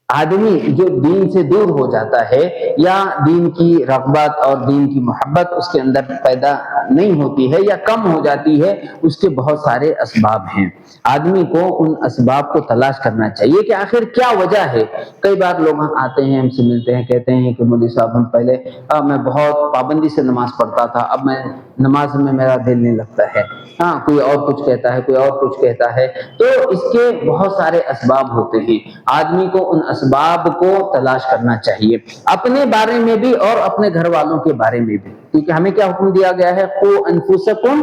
B: آدمی جو دین سے دور ہو جاتا ہے یا دین کی رغبت اور دین کی محبت اس کے اندر پیدا نہیں ہوتی ہے یا کم ہو جاتی ہے، اس کے بہت سارے اسباب ہیں۔ آدمی کو ان اسباب کو تلاش کرنا چاہیے کہ آخر کیا وجہ ہے۔ کئی بار لوگ آتے ہیں، ہم سے ملتے ہیں، کہتے ہیں کہ مولوی صاحب ہم پہلے میں بہت پابندی سے نماز پڑھتا تھا، اب میں نماز میں میرا دل نہیں لگتا ہے، کوئی اور کچھ کہتا ہے، کوئی اور کچھ کہتا ہے۔ تو اس کے بہت سارے اسباب ہوتے ہیں، آدمی کو ان اسباب کو تلاش کرنا چاہیے، اپنے بارے میں بھی اور اپنے گھر والوں کے بارے میں بھی، کیونکہ ہمیں کیا حکم دیا گیا ہے؟ قوا انفسکم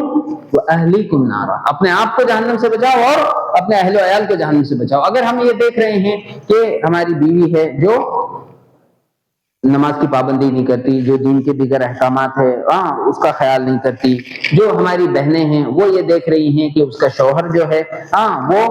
B: واہلیکم نارا، اپنے آپ کو جہنم سے بچاؤ اور اپنے اہل و عیال کو جہنم سے بچاؤ۔ اگر ہم یہ دیکھ رہے ہیں کہ ہماری بیوی ہے جو نماز کی پابندی نہیں کرتی، جو دین کے دیگر احکامات ہے اس کا خیال نہیں کرتی، جو ہماری بہنیں ہیں وہ یہ دیکھ رہی ہیں کہ اس کا شوہر جو ہے وہ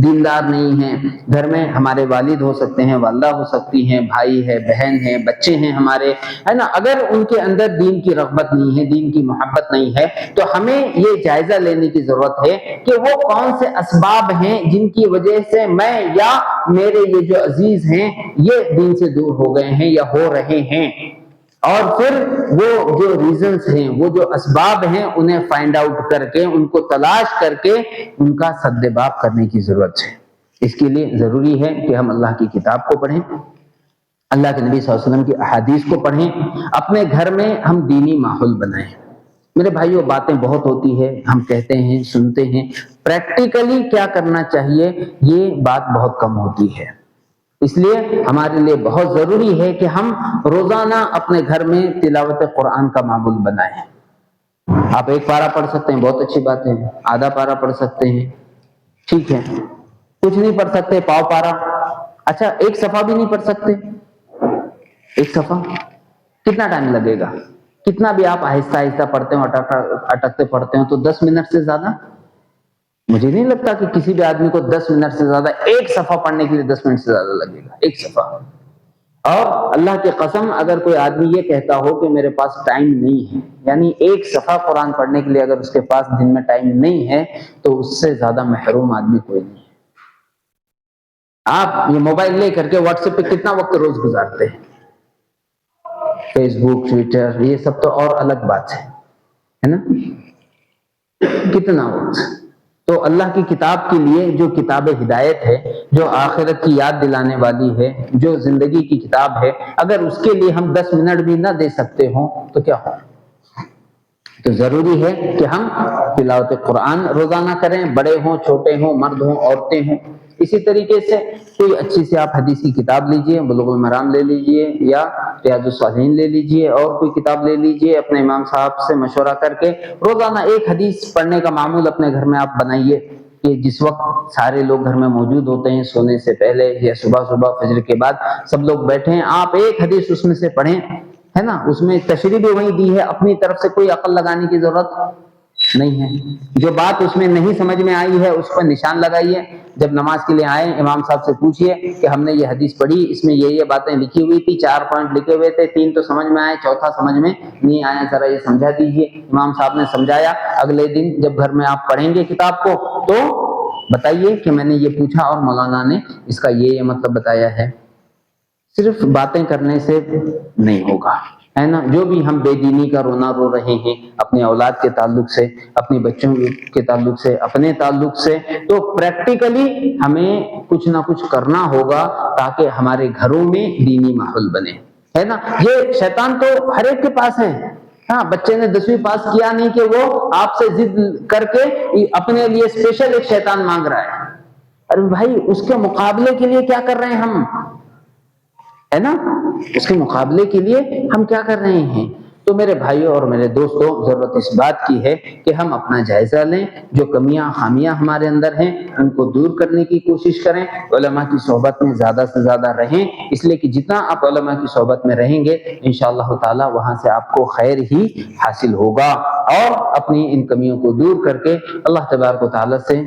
B: دیندار نہیں ہے، گھر میں ہمارے والد ہو سکتے ہیں، والدہ ہو سکتی ہیں، بھائی ہے، بہن ہے، بچے ہیں ہمارے، ہے نا، اگر ان کے اندر دین کی رغبت نہیں ہے، دین کی محبت نہیں ہے، تو ہمیں یہ جائزہ لینے کی ضرورت ہے کہ وہ کون سے اسباب ہیں جن کی وجہ سے میں یا میرے یہ جو عزیز ہیں یہ دین سے دور ہو گئے ہیں یا ہو رہے ہیں، اور پھر وہ جو ریزنز ہیں، وہ جو اسباب ہیں، انہیں فائنڈ آؤٹ کر کے، ان کو تلاش کر کے ان کا سدباب کرنے کی ضرورت ہے۔ اس کے لیے ضروری ہے کہ ہم اللہ کی کتاب کو پڑھیں، اللہ کے نبی صلی اللہ علیہ وسلم کی احادیث کو پڑھیں، اپنے گھر میں ہم دینی ماحول بنائیں۔ میرے بھائیوں، باتیں بہت ہوتی ہے، ہم کہتے ہیں، سنتے ہیں، پریکٹیکلی کیا کرنا چاہیے یہ بات بہت کم ہوتی ہے۔ اس لیے ہمارے لیے بہت ضروری ہے کہ ہم روزانہ اپنے گھر میں تلاوت قرآن کا معمول بنائیں۔ آپ ایک پارہ پڑھ سکتے ہیں، بہت اچھی بات ہے، آدھا پارہ پڑھ سکتے ہیں، ٹھیک ہے، کچھ نہیں پڑھ سکتے، پاؤ پارہ، اچھا ایک صفحہ بھی نہیں پڑھ سکتے، ایک صفحہ کتنا ٹائم لگے گا؟ کتنا بھی آپ آہستہ آہستہ پڑھتے ہو، اٹکتے پڑھتے ہو تو 10 منٹ سے زیادہ، مجھے نہیں لگتا کہ کسی بھی آدمی کو 10 منٹ سے زیادہ ایک صفحہ پڑھنے کے لیے 10 منٹ سے زیادہ لگے گا، ایک صفحہ۔ اور اللہ کی قسم اگر کوئی آدمی یہ کہتا ہو کہ میرے پاس ٹائم نہیں ہے، یعنی ایک صفحہ قرآن پڑھنے کے لیے اگر اس کے پاس دن میں ٹائم نہیں ہے، تو اس سے زیادہ محروم آدمی کوئی نہیں ہے۔ آپ یہ موبائل لے کر کے واٹس ایپ پہ کتنا وقت روز گزارتے ہیں؟ فیس بک، ٹویٹر، یہ سب تو اور الگ بات ہے نا، کتنا وقت؟ تو اللہ کی کتاب کے لیے جو کتاب ہدایت ہے، جو آخرت کی یاد دلانے والی ہے، جو زندگی کی کتاب ہے، اگر اس کے لیے ہم 10 منٹ بھی نہ دے سکتے ہوں تو کیا ہو؟ تو ضروری ہے کہ ہم تلاوت قرآن روزانہ کریں، بڑے ہوں، چھوٹے ہوں، مرد ہوں، عورتیں ہوں۔ اسی طریقے سے کوئی اچھی سی آپ حدیث کی کتاب لیجئے، بلوغ المرام لے لیجئے یا ریاض الصالحین لے لیجئے، اور کوئی کتاب لے لیجئے، اپنے امام صاحب سے مشورہ کر کے روزانہ ایک حدیث پڑھنے کا معمول اپنے گھر میں آپ بنائیے، کہ جس وقت سارے لوگ گھر میں موجود ہوتے ہیں، سونے سے پہلے یا صبح فجر کے بعد سب لوگ بیٹھے ہیں، آپ ایک حدیث اس میں سے پڑھیں، ہے نا، اس میں تشریح بھی وہی دی ہے، اپنی طرف سے کوئی عقل لگانے کی ضرورت نہیں ہے۔ جو بات اس میں نہیں سمجھ میں آئی ہے اس پر نشان لگائیے، جب نماز کے لیے آئیں امام صاحب سے پوچھئے کہ ہم نے یہ حدیث پڑھی، اس میں یہ باتیں لکھی ہوئی تھی، 4 پوائنٹ لکھے ہوئے تھے، 3 تو سمجھ میں آئے، چوتھا سمجھ میں نہیں آیا، ذرا یہ سمجھا دیجئے۔ امام صاحب نے سمجھایا، اگلے دن جب گھر میں آپ پڑھیں گے کتاب کو تو بتائیے کہ میں نے یہ پوچھا اور مولانا نے اس کا یہ مطلب بتایا ہے۔ صرف باتیں کرنے سے نہیں ہوگا، ہے نا۔ جو بھی ہم بے دینی کا رونا رو رہے ہیں اپنے اولاد کے تعلق سے، اپنے بچوں کے تعلق سے، اپنے تعلق سے، تو پریکٹیکلی ہمیں کچھ نہ کچھ کرنا ہوگا تاکہ ہمارے گھروں میں دینی ماحول بنے، ہے نا۔ یہ شیطان تو ہر ایک کے پاس ہے، ہاں بچے نے 10ویں پاس کیا نہیں کہ وہ آپ سے ضد کر کے اپنے لیے اسپیشل ایک شیطان مانگ رہا ہے. ارے بھائی اس کے مقابلے کے لیے کیا کر رہے ہیں ہم، ہے نا، اس کے مقابلے کے لیے ہم کیا کر رہے ہیں. تو میرے بھائیوں اور میرے دوستوں، ضرورت اس بات کی ہے کہ ہم اپنا جائزہ لیں، جو کمیاں خامیاں ہمارے اندر ہیں ان کو دور کرنے کی کوشش کریں، علماء کی صحبت میں زیادہ سے زیادہ رہیں، اس لیے کہ جتنا آپ علماء کی صحبت میں رہیں گے انشاءاللہ تعالی وہاں سے آپ کو خیر ہی حاصل ہوگا. اور اپنی ان کمیوں کو دور کر کے اللہ تبارک و تعالی سے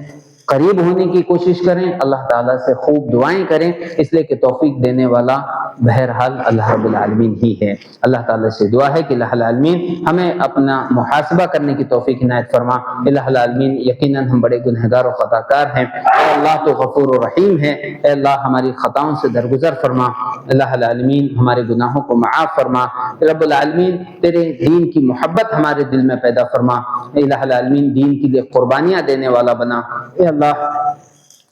B: قریب ہونے کی کوشش کریں، اللہ تعالیٰ سے خوب دعائیں کریں، اس لیے کہ توفیق دینے والا بہرحال اللہ رب العالمین ہی ہے. اللہ تعالیٰ سے دعا ہے کہ اللہ العالمین ہمیں اپنا محاسبہ کرنے کی توفیق عنایت فرما. اللہ العالمین یقیناً ہم بڑے گنہگار و خطا کار ہیں، اے اللہ تو غفور و رحیم ہے، اے اللہ ہماری خطاؤں سے درگزر فرما. اللہ العالمین ہمارے گناہوں کو معاف فرما. رب العالمین تیرے دین کی محبت ہمارے دل میں پیدا فرما. الہ العالمین دین کے لیے قربانیاں دینے والا بنا. اے اللہ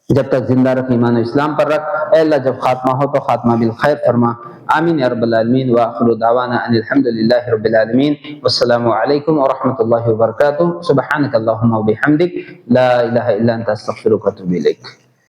B: جب تک زندہ رکھ ایمان و اسلام پر رکھ. اے اللہ جب خاتمہ ہو تو خاتمہ بالخیر فرما. آمین یا رب العالمین. وآخر دعوانا ان الحمد للہ رب العالمین. والسلام علیکم ورحمۃ اللہ وبرکاتہ. سبحانک اللہم وبحمدک لا الہ الا انت استغفرک واتوب الیک.